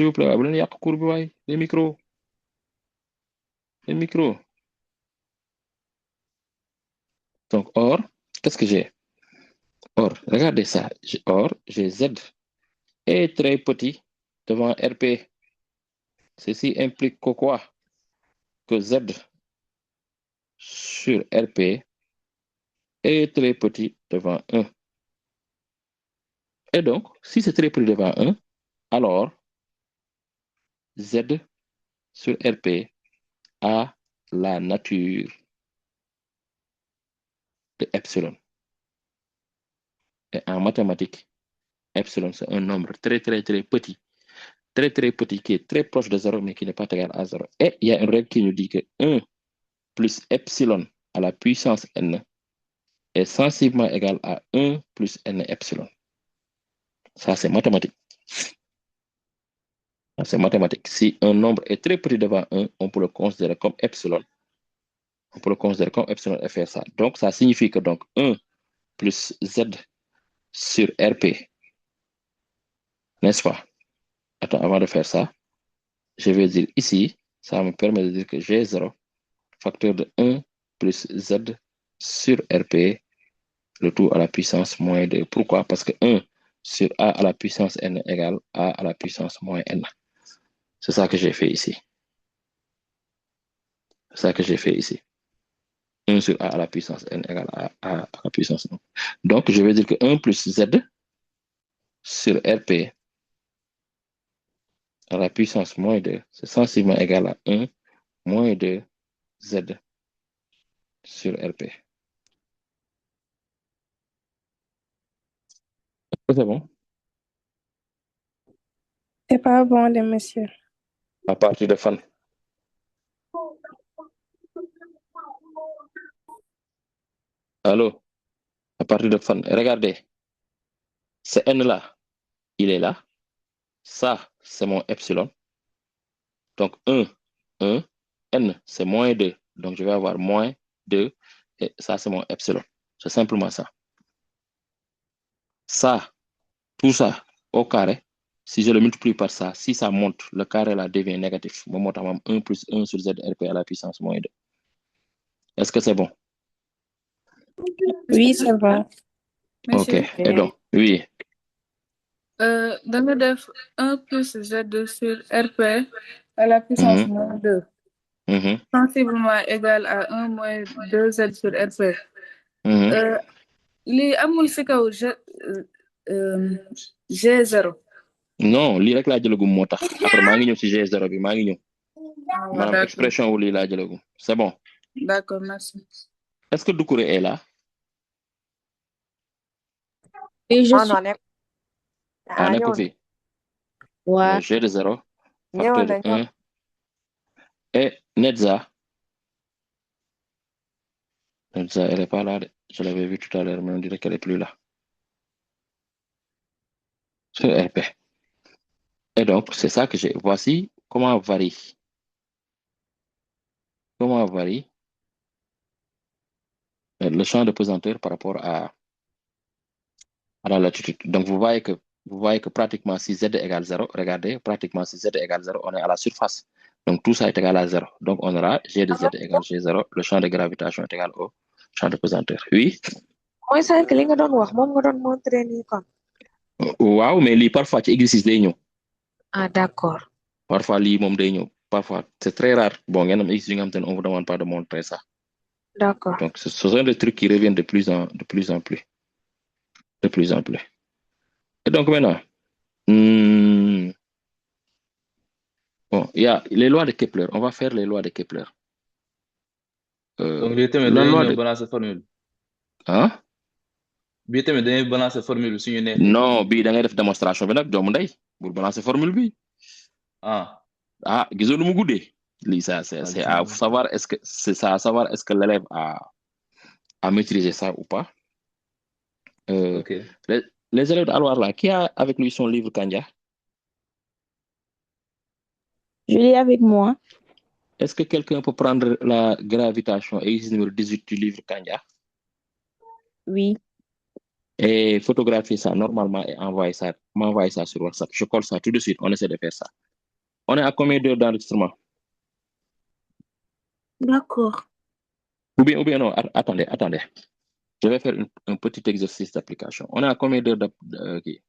vous plaît, bu leen yàq cours bi waay, les micros. Donc, or, qu'est-ce que j'ai? Or, regardez ça. Or, j'ai Z est très petit devant RP. Ceci implique que quoi? Que Z sur RP est très petit devant 1. Et donc, si c'est très petit devant 1, alors Z sur RP a la nature de epsilon. Et en mathématiques, epsilon, c'est un nombre très, très, très petit. Très, très petit qui est très proche de 0, mais qui n'est pas égal à 0. Et il y a une règle qui nous dit que 1 plus epsilon à la puissance n est sensiblement égal à 1 plus n epsilon. Ça, c'est mathématique. C'est mathématique. Si un nombre est très petit devant 1, on peut le considérer comme epsilon. On peut le considérer comme epsilon et faire ça. Donc, ça signifie que donc 1 plus Z sur RP, n'est-ce pas? Attends, avant de faire ça, je vais dire ici, ça me permet de dire que G0, facteur de 1 plus Z sur RP, le tout à la puissance moins 2. Pourquoi? Parce que 1 sur A à la puissance n égale A à la puissance moins n. C'est ça que j'ai fait ici. C'est ça que j'ai fait ici. 1 sur A à la puissance n égale A à la puissance n. Donc, je vais dire que 1 plus Z sur RP à la puissance moins 2, c'est sensiblement égal à 1 moins 2 Z sur RP. C'est bon? C'est pas bon, les messieurs. À partir de fan. Allô? À partir de fan. Regardez. Ce N-là, il est là. Ça, c'est mon epsilon. Donc, 1, N, c'est moins 2. Donc, je vais avoir moins 2. Et ça, c'est mon epsilon. C'est simplement ça. Ça, tout ça, au carré, si je le multiplie par ça, si ça monte, le carré là devient négatif. Moi, moi, 1 plus 1 sur ZRP à la puissance moins 2. Est-ce que c'est bon? Oui, c'est bon. Ok. Monsieur, Et donc, oui. dans le def 1 plus Z sur RP à la puissance Mhm, moins 2, mhm, sensiblement égal à 1 moins 2 Z sur RP. mhm. Li amul si kaw G0. Non, lii rek laa jëlagum moo tax. Après, maa ngi ñëw si G0 bi, maa ngi ñëw. Ah, ouais, Maanaam d'accord. expression wu lii laa jëlagum. C'est bon. D'accord, merci. Est-ce que Doucouré est là? Et je ah suis... non nekk Ah, nekku fi. Ouais. G de 0, ñëwoon facteur de nañ 1. Et Netza, elle n'est pas là. Je l'avais vu tout à l'heure, mais on dirait qu'elle n'est plus là. Sur RP. Et donc, c'est ça que j'ai. Voici comment varie le champ de pesanteur par rapport à la latitude. Donc, vous voyez que pratiquement si Z égale 0, regardez, pratiquement si Z égale 0, on est à la surface. Donc, tout ça est égal à 0. Donc, on aura G de Z égale G0. Le champ de gravitation est égal au champ de pesanteur. Oui? mooy sànq li nga doon wax moom nga doon montré nii kon. Waaw, mais lii parfois ci exercice day ñëw. Ah, d'accord. Parfois lii moom day ñëw. Parfois, c'est très rare. Bon, ngeen am exercice yi nga xam te ne on vous demande pas de montrer ça. D'accord. Donc, ce sont des trucs qui reviennent de plus en plus. De plus en plus. Et donc, maintenant, bon, il y a les lois de Kepler. On va faire les lois de Kepler. Donc, bii tamit la dañuy loi ñëw de... balancer formule. Hein? Bii tamit dañuy balancer formule suñu neexee. Non, bii da ngay def démonstration bi nag doomu ndey pour balancer formule bi. Ah, gisoo nu mu guddee. Lii ça c'est à savoir est-ce que l'élève a maîtrisé ça ou pas. Ok. Les élèves d'Aloir là, qui a avec lui son livre Kandia? Je l'ai avec moi. Est-ce que quelqu'un peut prendre la gravitation, exercice numéro 18 du livre Kandia? Oui. Et photographier ça normalement et m'envoyer ça sur WhatsApp. Je colle ça tout de suite, on essaie de faire ça. On est à combien d'heures d'enregistrement? D'accord. Ou bien non, attendez. Je vais faire un petit exercice d'application. On est à combien d'heures d'application?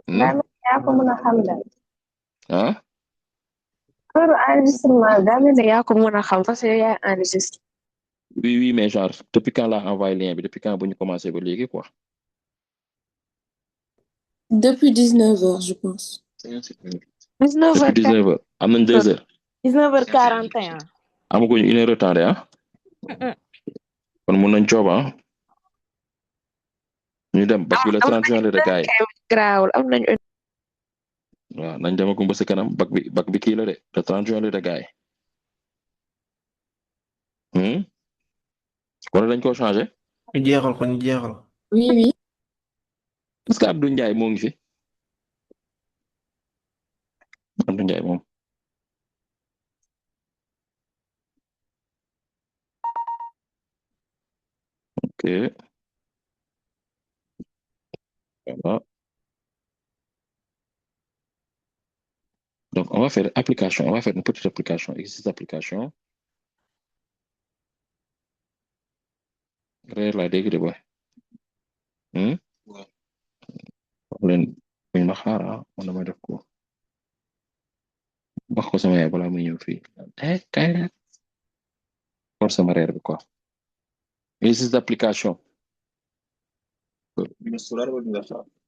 yaa ko mën a xam daal. Hein? Heure enregistrement daa mel ne yaa ko mën a xam parce que yaa enregistré. Oui, mais genre, depuis quand là envoyé lien bi, depuis quand bu ñu commencé ba léegi quoi? Depuis 19h, je pense. 19h. Depuis 19h. Am nañ 2 heures. 19h41. Amaguñu 1 heure de temps de ah. Kon mën nañ coob ah. ñu dem bac bi le 30 juin la de gars yi. Garaawul am nañ. Waaw nañ demagum ba si kanam bac bi kii la de le 30 juin la de gars yi. Wala dañ ko changé. ñu jeexal. Oui. Est-ce que Abdou Ndiaye moo ngi fi? Abdou Ndiaye moom. Ok. Voilà. Donc, on va faire une petite application, exercice d'application. Réer laa dégg de boy. Leen buñ ma xaara man damay def ko. Wax ko sama yaay balaa muy ñëw fii. Kay rek. Pour sama reer bi quoi. Exercice d'application.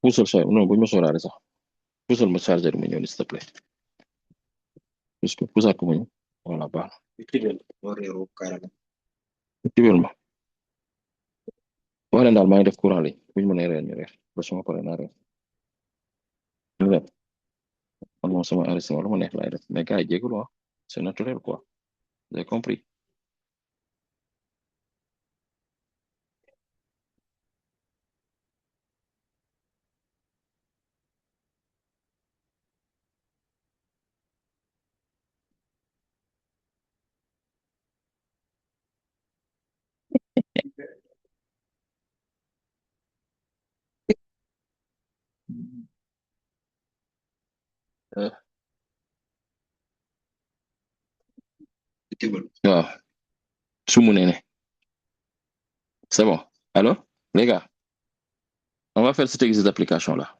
Puusal sa non buñ ma sóoraale sax. Puusal ma chargeur mu ñëw ni s'il te plaît. Puisque puusal ko mu ñëw. Voilà baax na. Tibel ma. Wax leen daal maa ngi def courant li buñ mënee reer ñu reer ba suma pare naa reer. Ñu dem. Man moom sama enregistrement lu ma neex laay def mais gars yi jégalu c'est naturel quoi. Vous avez compris? Waaw. Sumu nene. C'est bon. Alors, les gars, on va faire cet exercice d'application-là.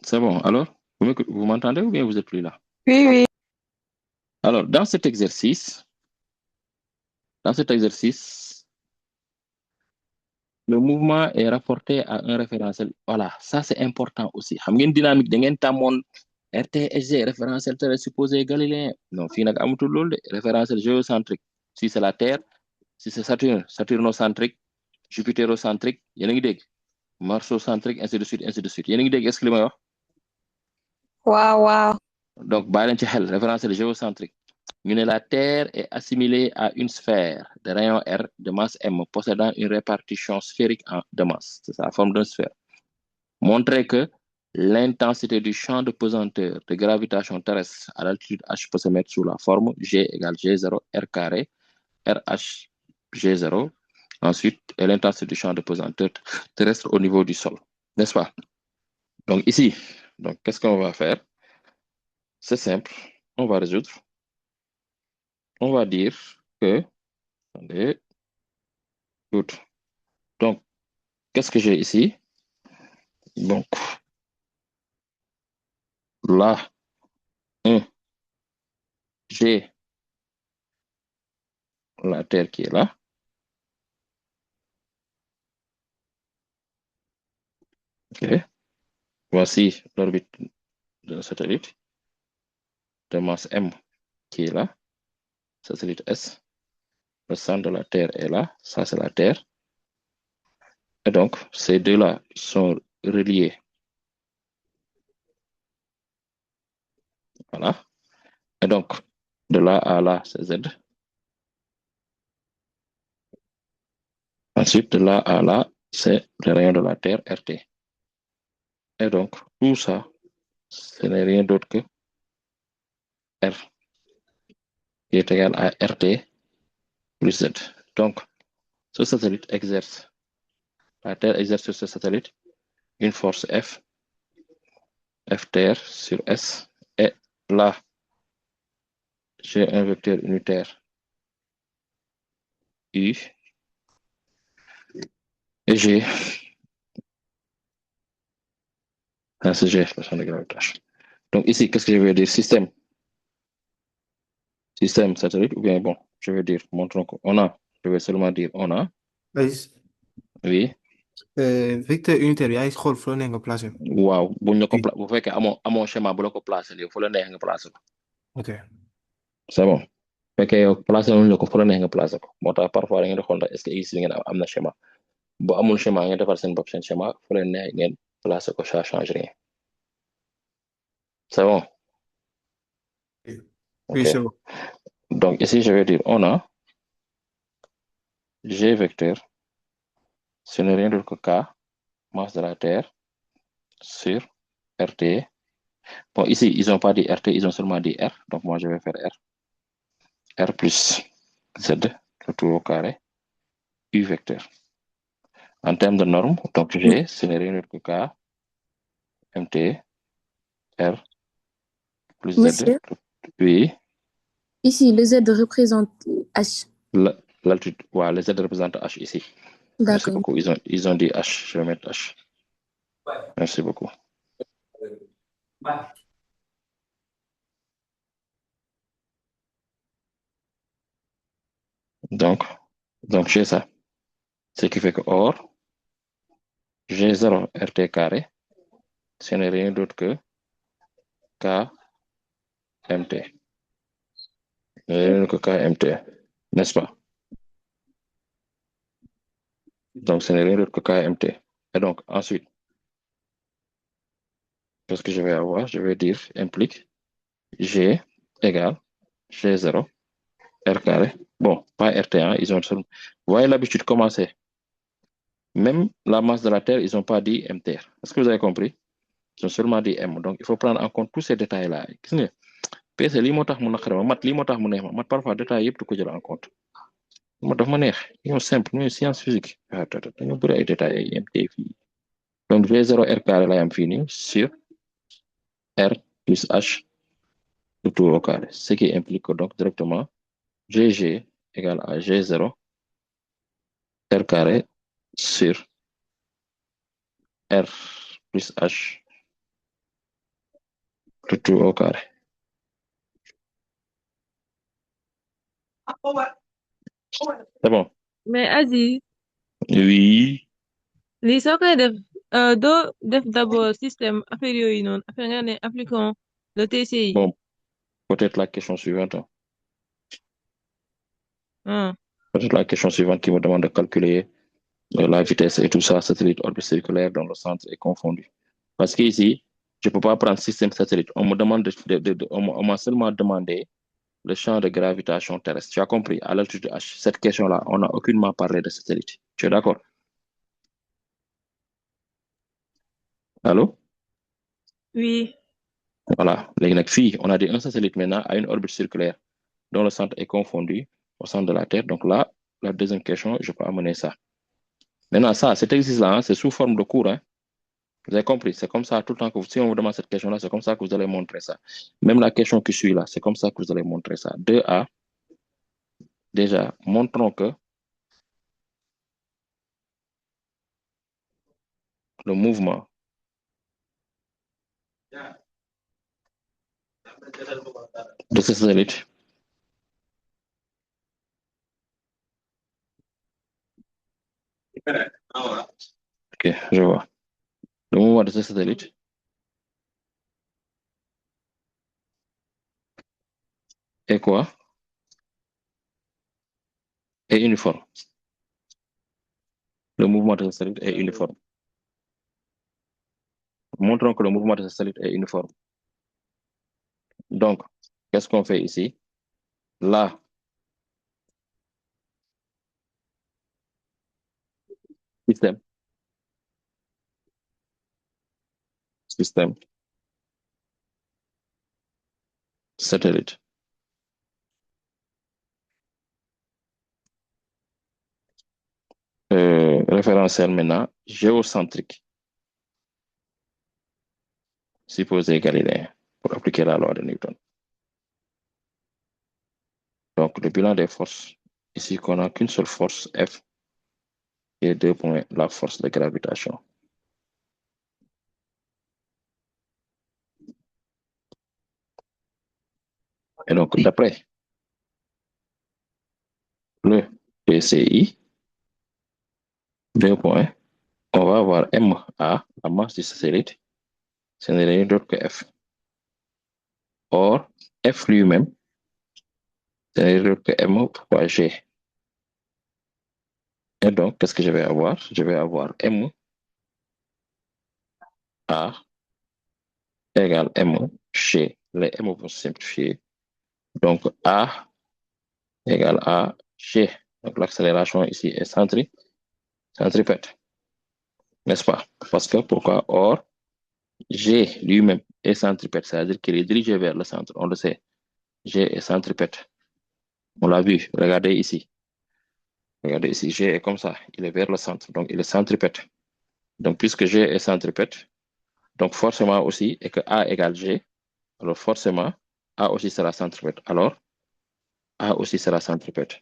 C'est bon. Alors, vous m'entendez ou bien vous êtes plus là? Oui. Alors, dans cet exercice, le mouvement est rapporté à un référentiel. Voilà, ça c'est important aussi. Xam ngeen dynamique da ngeen tàmmoon RTSG, référentiel supposé galiléen. Non, fii nag amatul loolu de référentiel géocentrique. Si c'est la Terre, si c'est Saturne, saturnocentrique, jupiterocentrique, yéen a ngi dégg. Marsocentrique, ainsi de suite. Yéen a ngi dégg est-ce que li may wax? Waaw. Donc bàyyi leen ci xel référentiel géocentrique. La Terre est assimilée à une sphère de rayon R de masse M possédant une répartition sphérique de masse. C'est la forme d'une sphère. Montrer que l'intensité du champ de pesanteur de gravitation terrestre à l'altitude H peut se mettre sous la forme G égale G0 R carré RH G0. Ensuite, l'intensité du champ de pesanteur terrestre au niveau du sol. N'est-ce pas? Donc ici, qu'est-ce qu'on va faire? C'est simple. On va résoudre. On va dire que... Attendez. Good. Donc, qu'est-ce que j'ai ici? Donc, là, j'ai la Terre qui est là. Ok. Voici l'orbite d'un satellite de masse M qui est là. Satellite S. Le centre de la Terre est là. Ça, c'est la Terre. Et donc, ces deux-là sont reliés. Voilà. Et donc, de là à là, c'est Z. Ensuite, de là à là, c'est le rayon de la Terre, RT. Et donc, tout ça, ce n'est rien d'autre que R, qui est égal à RT plus Z. Donc, ce satellite exerce, la Terre exerce sur ce satellite une force F, F Terre sur S. Et là, j'ai un vecteur unitaire U. Et j'ai un CG, le champ de gravitation. Donc ici, qu'est-ce que je vais dire? Système satellite, ou bien bon, je vais dire, montrons qu'on a, je vais seulement dire on a. Oui. Vecteur unitaire bi ay xool fu la neex nga placé. Waaw buñ la ko bu fekkee amoo schéma bu la ko placé léegi fu la neex nga placé ko. Ok. C'est bon. Fekkee yow placé wuñ la ko fu la neex nga placé ko moo tax parfois da ngeen di xool ndax est-ce que ici ngeen am na schéma bu amul schéma ngeen defar seen bopp seen schéma fu leen neex ngeen placé ko ça change rien. C'est bon. Oui, c'est bon. Donc ici je vais dire on a G vecteur, ce n'est rien d'autre que K, masse de la Terre, sur RT. Bon, ici, ils n'ont pas dit RT, ils ont seulement dit R. Donc, moi, je vais faire R. R plus Z, le tout au carré, U vecteur. En termes de normes, donc G, ce n'est rien d'autre que K, MT, R, plus Monsieur, Z. Oui. ici, le Z représente H. L'altitude, ouais, le Z représente H ici. Merci beaucoup. Ils ont dit H. Je vais mettre H. Merci beaucoup. Donc j'ai ça. Ce qui fait que or, G0 RT carré, ce n'est rien d'autre que K MT. Rien d'autre que K MT. N'est-ce pas? Donc, ce n'est rien d'autre que K MT. Et donc, ensuite, qu'est-ce que je vais avoir? Je vais dire implique G égale G0 R carré. Bon, pas RT1, ils ont seulement... Vous voyez l'habitude commencer. Même la masse de la Terre, ils n'ont pas dit MT. Est-ce que vous avez compris? Ils ont seulement dit M. Donc, il faut prendre en compte tous ces détails-là. Gis nga PC lii moo tax mu naqare ma mat lii moo tax mu neex ma mat parfois détails yëpp du ko jël en compte. moo tax ma neex ñoo simple ñooy science physique dañoo bëri ay détails ay MT fii. Donc, G0 R carré lay am fii nii sur R plus H de tout au carré. Ce qui implique que donc directement GG égale à G0 R carré sur R plus H de tout au carré. C'est bon? Mais Aziz, Oui. lii soo koy def doo def d'abord système affaire yooyu noonu après nga ne appliquons le TCI. Bon, peut-être la question suivante. Peut-être la question suivante qui me demande de calculer la vitesse et tout ça, satellite orbite circulaire dont le centre est confondu. Parce qu'ici, je ne peux pas prendre système satellite. On me demande on m'a seulement demandé le champ de gravitation terrestre. Tu as compris, à l'altitude H. Cette question-là, on n'a aucunement parlé de satellite. Tu es d'accord? Allô? Oui. Voilà. On a dit un satellite maintenant à une orbite circulaire dont le centre est confondu au centre de la Terre. Donc là, la deuxième question, je peux amener ça. Maintenant, ça, cet exercice-là, hein, c'est sous forme de cours. Hein. Vous avez compris? C'est comme ça tout le temps que si on vous demande cette question-là, c'est comme ça que vous allez montrer ça. Même la question qui suit là, c'est comme ça que vous allez montrer ça. 2A, déjà, montrons que le mouvement de ce satellite ok, je vois. Le mouvement de ce satellite est quoi? Est uniforme. Le mouvement de ce satellite est uniforme. Montrons que le mouvement de ce satellite est uniforme. Donc, qu'est-ce qu'on fait ici? Là, système, satellite. Référentiel maintenant, géocentrique, supposé galiléen, pour appliquer la loi de Newton. Donc, le bilan des forces, ici qu'on n'a qu'une seule force, F, et 2 points, la force de gravitation. Et donc, d'après le PCI, 2 points, on va avoir MA, la masse du satellite, ce n'est rien d'autre que F. Or, F lui-même, ce n'est rien d'autre que M fois G. Et donc, qu'est-ce que je vais avoir? Je vais avoir M A égale M G. Les M vont se simplifier. Donc, A égale A G. Donc, l'accélération ici est centripète. N'est-ce pas? Parce que pourquoi? Or, G lui-même est centripète, c'est-à-dire qu'il est dirigé vers le centre. On le sait. G est centripète. On l'a vu. Regardez ici. Regardez ici. G est comme ça. Il est vers le centre. Donc, il est centripète. Donc, puisque G est centripète, donc forcément aussi, et que A égale G, alors forcément, A aussi sera centripète. Alors, A aussi sera centripète.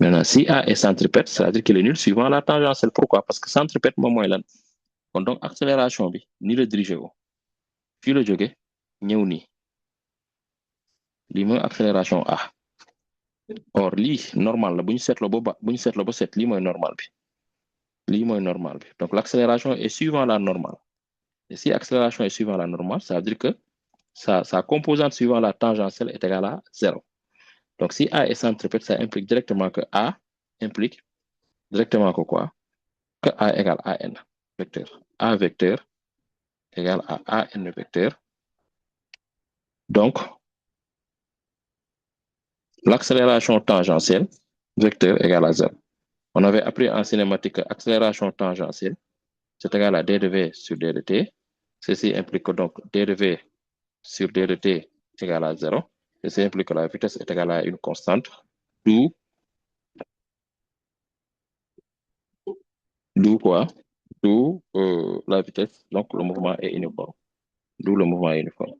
Maintenant, si A est centripète, c'est-à-dire qu'il est nul suivant la tangentielle. Pourquoi? Parce que centripète, moom mooy lan. Kon donc accélération bi ni la diriger ko fii la jóge ñëw nii lii mooy accélération A. Or lii normal la bu ñu seetloo ba set lii mooy normal bi. Lii mooy normal bi. Donc l'accélération est suivant la normale. Et si accélération est suivant la normale, ça veut dire que sa composante suivant la tangentielle est égale à 0. Donc si A est centripète, ça implique directement que A implique directement que quoi? Que A égale à N vecteur. A vecteur égale à AN vecteur. Donc, l'accélération tangentielle vecteur égale à 0. On avait appris en cinématique que accélération tangentielle, c'est égal à d de v sur d de t. Ceci implique que donc d de v sur d de t est égal à 0. Ceci implique que la vitesse est égale à une constante, d'où quoi? D'où la vitesse, donc le mouvement est uniforme. D'où le mouvement est uniforme.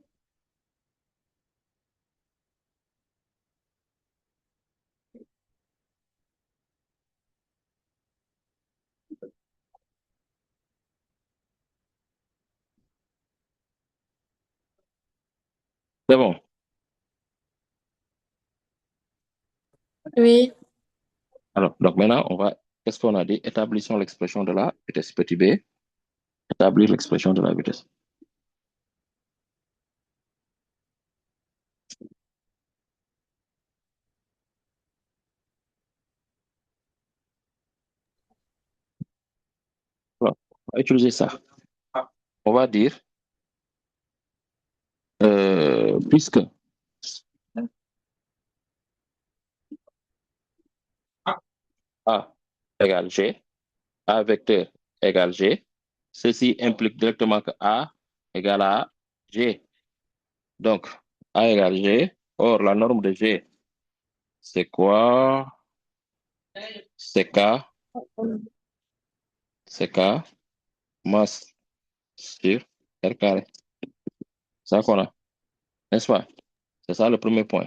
C'est bon. Oui. Alors, donc maintenant, qu'est-ce qu'on a dit? Établissons l'expression de la vitesse petit b. Établir l'expression de la vitesse. Voilà. On va utiliser ça. on va dire, puisque A égale G, A vecteur égale G, ceci implique directement que A égale à G. Donc, A égale G. Or, la norme de G, c'est quoi? C'est K masse sur R carré. C'est ça qu'on a, n'est-ce pas? C'est ça le premier point.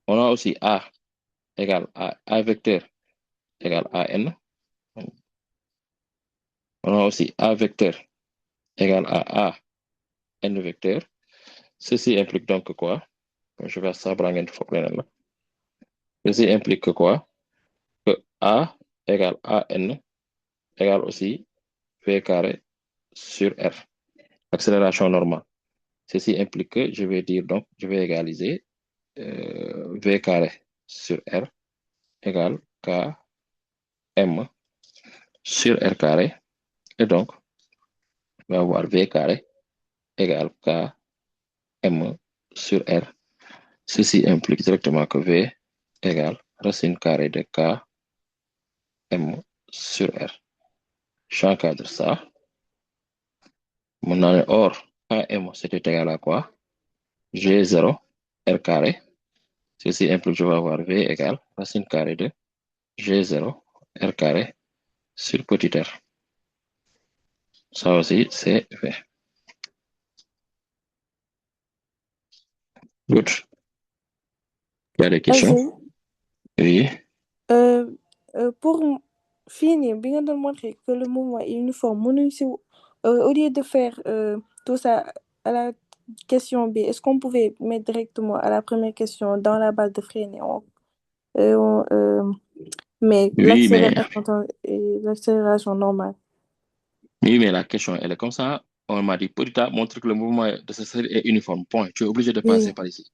On a aussi A égale A vecteur égale à N. On a aussi A vecteur égale à A N vecteur. Ceci implique donc quoi? Je vais ça, ceci implique que quoi? Que A égale à N égale aussi V carré sur R. Accélération normale. Ceci implique que je vais dire donc, je vais égaliser V carré sur R égale K M sur R carré. Et donc, on va avoir V carré égale K M sur R. Ceci implique directement que V égale racine carrée de K M sur R. J'encadre ça. Mon année or, KM, c'était égal à quoi? G0, R carré. Ceci implique que je vais avoir V égale racine carrée de G0, R carré sur petit r. Ça aussi, c'est V. Good. Il y a des questions? Oui. Pour finir, bien de montrer que le mouvement est uniforme, au lieu de faire tout ça à la question B, est-ce qu'on pouvait mettre directement à la première question dans la base de freine et on met Oui, mais l'accélération normale? Oui, mais la question, elle est comme ça. On m'a dit, petit a, montre que le mouvement de cette série est uniforme. Point. Tu es obligé de passer par ici.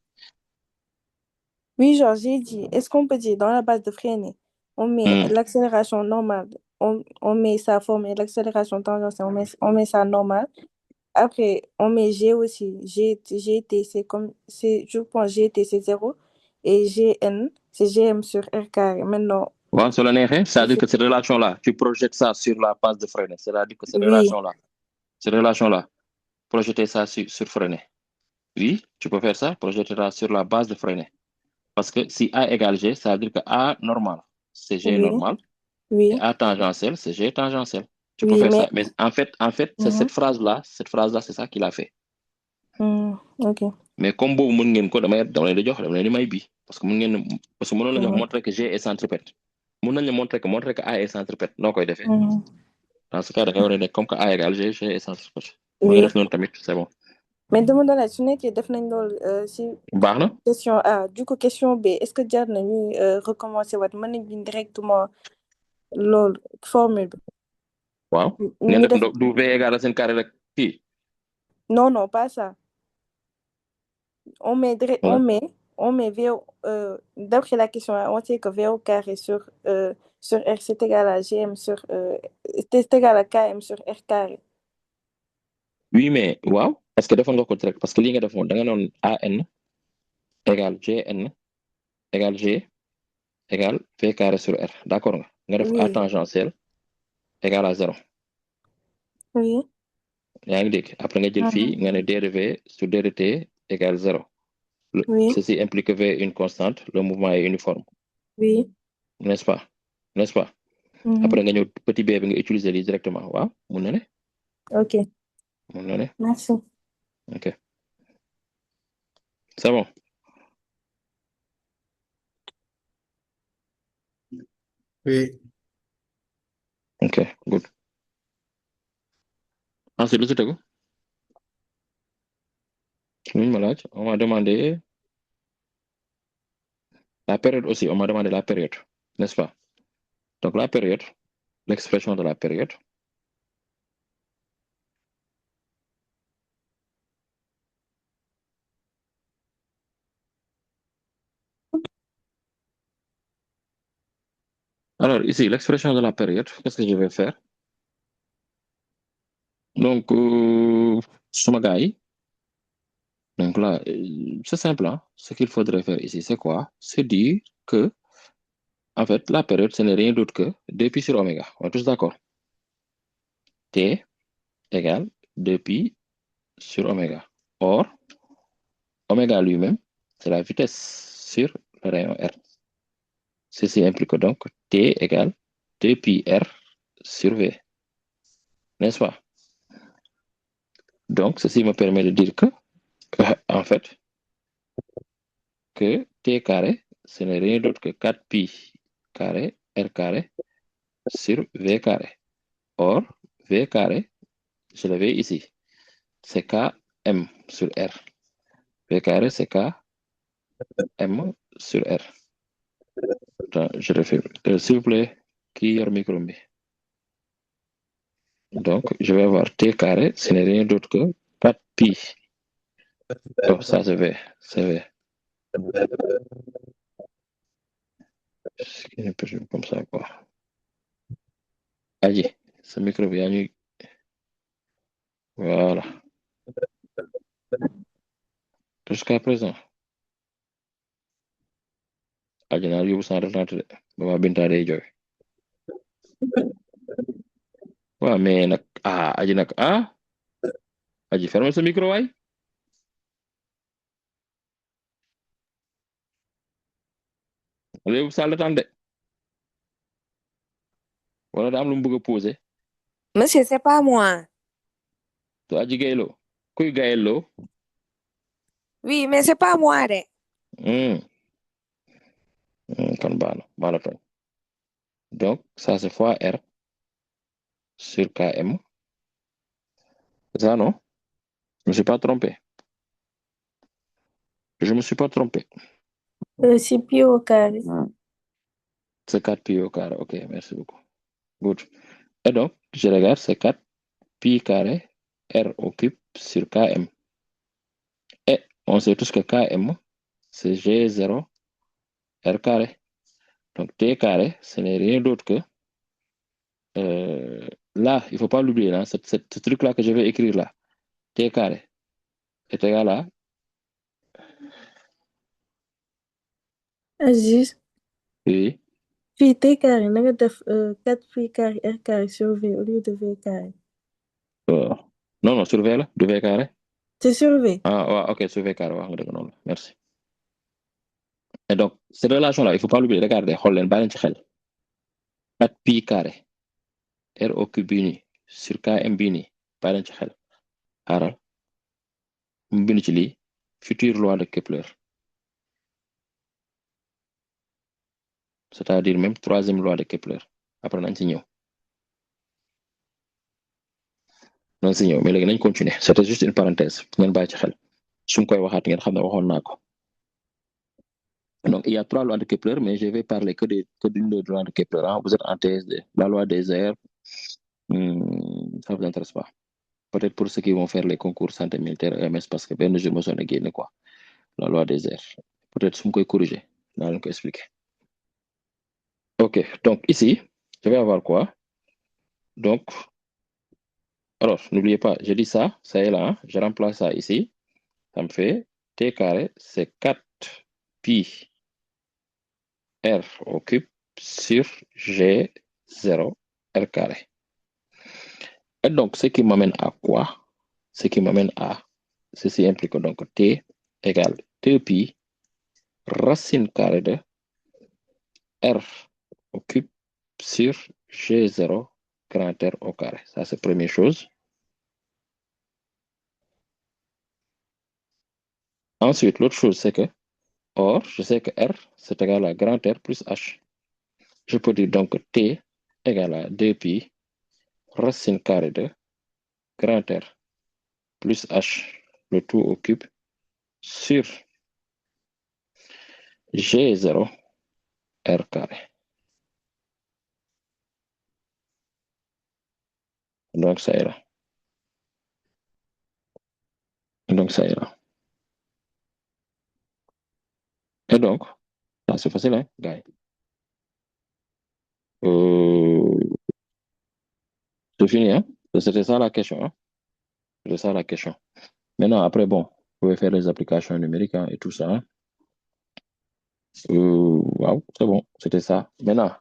Oui, genre, j'ai dit, est-ce qu'on peut dire dans la base de freiner, on met l'accélération normale, on met sa forme et l'accélération tangentielle, on met ça normal. Après, on met G aussi. GT, je pense GT, c'est 0. Et GN, c'est GM sur R carré. Maintenant. Ouais, sur le c'est-à-dire que cette relation-là, tu projettes ça sur la base de freiner. C'est-à-dire que cette relation-là, projeter ça sur freiner. Oui, tu peux faire ça, projeter ça sur la base de freiner. Parce que si A égale G, ça veut dire que A normal, c'est G normal. Oui. Et A tangentiel, c'est G tangentiel. Tu peux faire ça. Mais en fait, c'est cette phrase-là, c'est ça qu'il a fait. Ok. Mais comme vous mën ngeen ko damay di jox dama leen di may bi parce que mënoon nañu montrer que G est centripète. Mën nañu montrer que A est centripète noo koy defee. Dans ce cas da ngay war a nekk comme que A égale G est centripète. Mën nga def noonu tamit c'est bon. Mais dama doon laaj su nekkee def nañ loolu si. baax na. Question A du coup question B est-ce que jar na ñuy recommencer waat mën nañ bind directement loolu formule bi. Waaw. ngeen def du V égale racine carrée rek kii. Non, pas ça. On met V, d'après la question, on sait que V au carré sur R, c'est égal à GM c'est égal à KM sur R carré. Oui, mais waaw, parce que defoon nga ko direct, parce que li nga defoon da nga noon AN égale GN égale G égale V carré sur R. D'accord nga? Nga def A tangentiel égale à 0. Oui. yaa ngi dégg après nga jël fii nga ne dérivé sur ddt égale 0. Ceci implique que V est une constante, le mouvement est uniforme. Oui. N'est-ce pas? Après nga ñëw petit b bi nga utiliser lii directement waaw mun na ne. Ok. Mun na ne. Merci. Ok. C'est bon. Oui. Ok, good. Ensuite, lu si tegu luñ ma laaj on m'a demandé la période aussi, on m'a demandé la période, n'est-ce pas? Donc la période, l'expression de la période. Alors ici, l'expression de la période, qu'est-ce que je vais faire? Donc, sama gars yi, donc là, c'est simple, hein. Ce qu'il faudrait faire ici, c'est quoi? C'est dire que, en fait, la période, ce n'est rien d'autre que 2pi sur oméga. On est tous d'accord? T égale 2pi sur oméga. Or, oméga lui-même, c'est la vitesse sur le rayon R. Ceci implique donc T égale 2pi R sur V. N'est-ce pas? Donc, ceci me permet de dire que, en fait, que T carré, ce n'est rien d'autre que 4pi carré R carré sur V carré. Or, V carré, je le vais ici. C'est Km sur R. V carré, c'est Km sur R. Attends, je refais. S'il vous plaît, qui a le micro? Donc, je vais avoir T carré, ce n'est rien d'autre que 4pi. Oh, ça, c'est V. C'est V. C'est un peu comme ça, quoi. Allez, ce micro vient. Voilà. Jusqu'à présent. Aji naa yóbbu sans retente de ba ma Binta day jooy. waaw mais nag aji nag aji ferme sa micro waay. wala yóbbu sans retente de wala daa am lu mu bëgg a poser. Monsieur, c'est pas moi. to aji gayloo kuy gayloo. Oui, mais c'est pas moi de. kon baax na maa la tooñ. donc ça c'est fois R sur Km. C'est ça, non? Je me suis pas trompé. Je me suis pas trompé. C'est pi au carré. C'est 4pi au carré. Ok, merci beaucoup. Good. Et donc, je regarde, c'est 4pi carré R au cube sur Km. Et on sait tous que Km, c'est G0 R carré. Donc, T carré, ce n'est rien d'autre que... là, il ne faut pas l'oublier, là, ce truc-là que je vais écrire là. T carré est égal à... Aziz. Oui. Puis T carré, on a 4pi carré R carré sur V au lieu de V carré. Non, sur V là, de V carré. C'est sur V. Ouais, ok, sur V carré, non, merci. Et donc, cette relation-là, il ne faut pas l'oublier. Regardez, xool leen ci xel. 4pi carré R au cube bii nii sur Km bii nii bàyyi ci xel. xaaral mu bind ci lii future loi de Kepler. C'est-à-dire même 3e loi de Kepler. Après nañ ci ñëw. mais léegi nañ continuer. C'était juste une parenthèse ngeen bàyyi ci xel. su ma koy waxaat ngeen xam ne waxoon naa ko. Donc, il y a 3 lois de Kepler, mais je vais parler que d'une des lois de Kepler. Hein. Vous êtes en TSD. La loi des airs, ça ne vous intéresse pas. Peut-être pour ceux qui vont faire les concours santé militaire EMS, parce que ben, je me suis gagné quoi. La loi des airs. Peut-être si je peux corriger. Je vais expliquer. Ok, donc ici, je vais avoir quoi? Donc, alors, n'oubliez pas, je dis ça est là. Hein. Je remplace ça ici. Ça me fait T carré, c'est 4pi R au cube sur G0 R carré. Et donc, ce qui m'amène à quoi? Ce qui m'amène à, ceci implique donc T égale 2pi racine carrée de R au cube sur G0 grand R au carré. Ça, c'est la première chose. Ensuite, l'autre chose, c'est que, or, je sais que R, c'est égal à grand R plus H. Je peux dire donc que T égale à 2pi racine carrée de grand R plus H, le tout au cube, sur G0 R carré. Donc, ça ira. Donc, ça ira. Et donc, c'est facile, hein, gars. C'est fini, hein? C'était ça la question, hein? C'est ça la question. Maintenant, après, bon, vous pouvez faire les applications numériques et tout ça. Hein. Wow, c'est bon, c'était ça. Maintenant,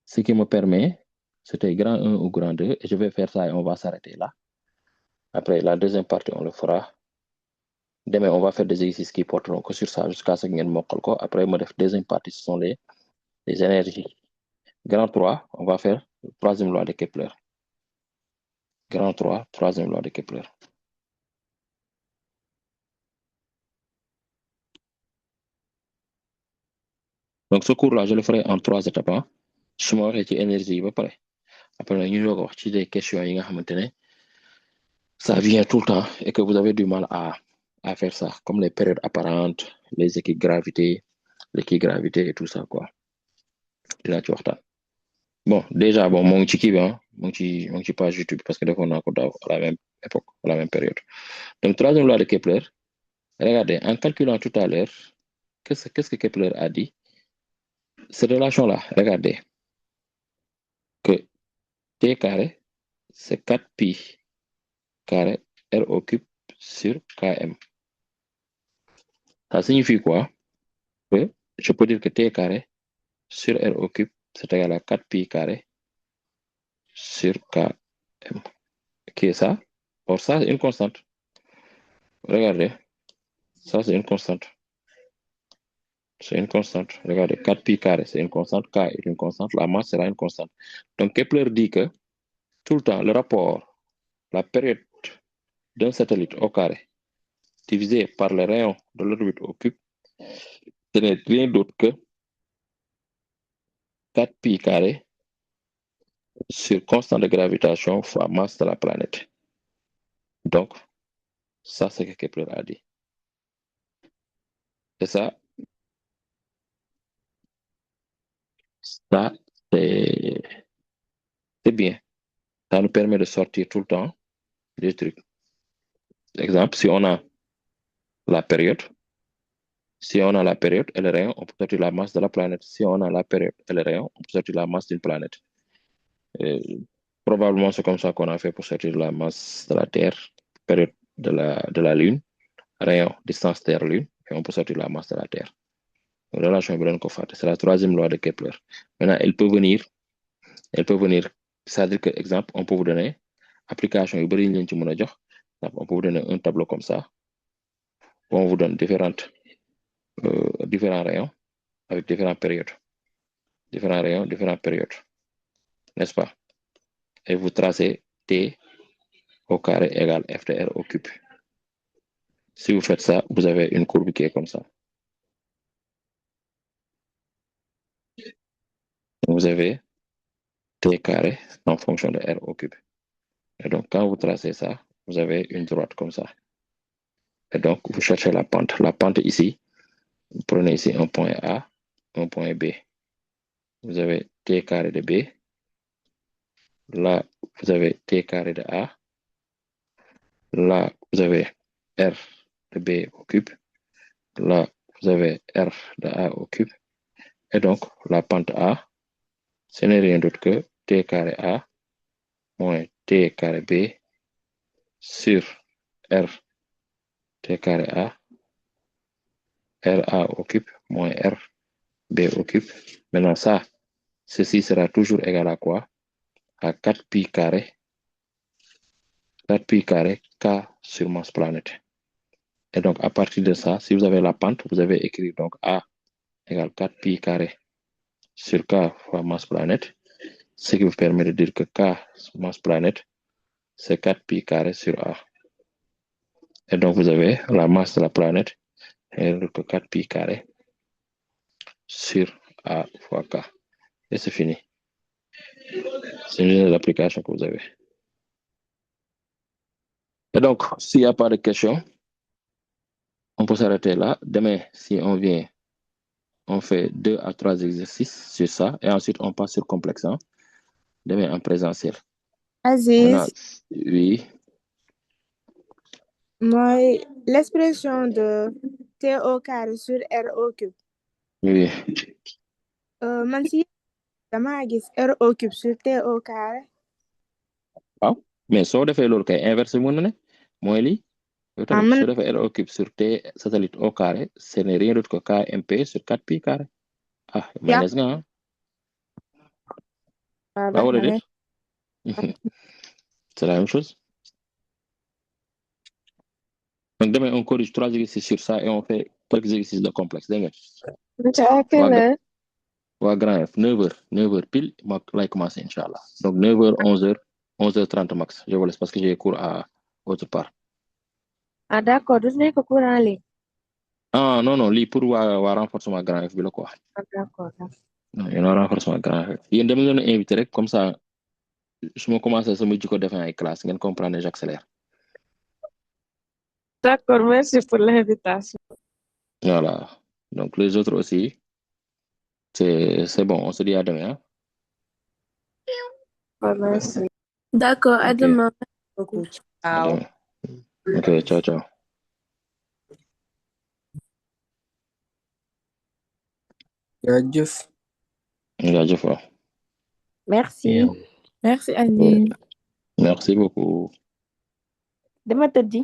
ce qui me permet, c'était grand 1 ou grand 2, et je vais faire ça et on va s'arrêter là. Après, la deuxième partie, on le fera. Demain, on va faire des exercices qui porteront que sur ça jusqu'à ce qu'on mokkal ko. Après, la deuxième partie, ce sont les énergies. Grand 3, on va faire la troisième loi de Kepler. Grand 3, troisième loi de Kepler. Donc, ce cours-là, je le ferai en 3 étapes. Hein. Je m'aurai ci énergie ba pare. Après, ñu doog a wax ci des questions yi nga xamante ne ça vient tout le temps et que vous avez du mal à faire ça, comme les périodes apparentes, les équigravité et tout ça, quoi. Dinaa ci waxtaan. Bon, déjà, bon, mon ngi ci kii bi hein, mon ngi ci page YouTube parce que defoon naa ko daaw à la même époque, à la même période. Donc, troisième loi de Kepler, regardez, en calculant tout à l'heure, qu'est-ce que Kepler a dit? Cette relation-là, regardez, que T carré, c'est 4 pi carré R au cube sur Km. Ça signifie quoi? Que je peux dire que T carré sur R au cube, c'est égal à 4 pi carré sur Km. Qui est ça? Or, ça, c'est une constante. Regardez, ça, c'est une constante. C'est une constante. Regardez, 4 pi carré, c'est une constante. K est une constante. La masse sera une constante. Donc, Kepler dit que tout le temps, le rapport, la période d'un satellite au carré divisé par le rayon de l'orbite au cube, ce n'est rien d'autre que 4 pi carré sur constante de gravitation fois masse de la planète. Donc, ça, c'est ce que Kepler a dit. Et ça, c'est bien. Ça nous permet de sortir tout le temps des trucs. Exemple, si on a la période, et le rayon, on peut sortir la masse de la planète. Si on a la période et le rayon, on peut sortir la masse d'une planète. Probablement, c'est comme ça qu'on a fait pour sortir la masse de la Terre, période de la Lune, rayon, distance Terre-Lune, et on peut sortir la masse de la Terre. Relation c'est la troisième loi de Kepler. Maintenant, elle peut venir, c'est-à-dire que, exemple, on peut vous donner application, on peut vous donner un tableau comme ça, où on vous donne différents rayons avec différentes périodes. Différents rayons, différentes périodes. N'est-ce pas? Et vous tracez T au carré égale F de R au cube. Si vous faites ça, vous avez une courbe qui est comme ça. Vous avez T carré en fonction de R au cube. Et donc, quand vous tracez ça, vous avez une droite comme ça. Et donc, vous cherchez la pente. La pente ici, vous prenez ici un point A, un point B. Vous avez T carré de B. Là, vous avez T carré de A. Là, vous avez R de B au cube. Là, vous avez R de A au cube. Et donc, la pente A, ce n'est rien d'autre que T carré A moins T carré B sur R T carré A, RA au cube moins R B au cube. Maintenant, ça, ceci sera toujours égal à quoi? À 4 pi carré K sur masse planète. Et donc, à partir de ça, si vous avez la pente, vous avez écrit donc A égale 4 pi carré sur K fois masse planète, ce qui vous permet de dire que K masse planète, c'est 4 pi carré sur A. Et donc, vous avez la masse de la planète, et que 4 pi carré sur A fois K. Et c'est fini. C'est une application que vous avez. Et donc, s'il n'y a pas de questions, on peut s'arrêter là. Demain, si on vient, on fait 2 à 3 exercices sur ça. Et ensuite, on passe sur complexe. Hein? Demain, en présentiel. Aziz, oui. Moi, l'expression de T au carré sur R au cube. Oui. Man si dama gis R au cube sur T au carré. Waaw mais soo defee loolu kay inversé mën na ne mooy lii yow tamit soo defee R au cube sur T satellite au carré ce n'est rien d'autre que KMP sur 4pi carré ah mayonnaise nga ah wala déet c'est la même chose donc demain on corrige 3 exercices sur ça et on fait quelques exercices de complexe dégg nga waa grand F 9h pile ma lay commencer inchallah donc 9h 11h 30 max je vous laisse parce que j'ai cours à autre part Ah d'accord, du nekk cours en ligne. ah non lii pour waa renforcement grand F bi la quoi Ah d'accord. non yéen waa renforcement grand F yéen dama leen invité rek comme ça su ma commencé sama jikko defee ay classe ngeen comprendre j'accélère D'accord, merci pour l'invitation. voilà donc les autres aussi c'est bon on se dit à demain hein? Merci. D'accord, à Ok. demain. À demain. Ok, ciao. jaajëf. Jaajëf waaw. Merci. Merci, Aline. Merci beaucoup. Dama tëddi.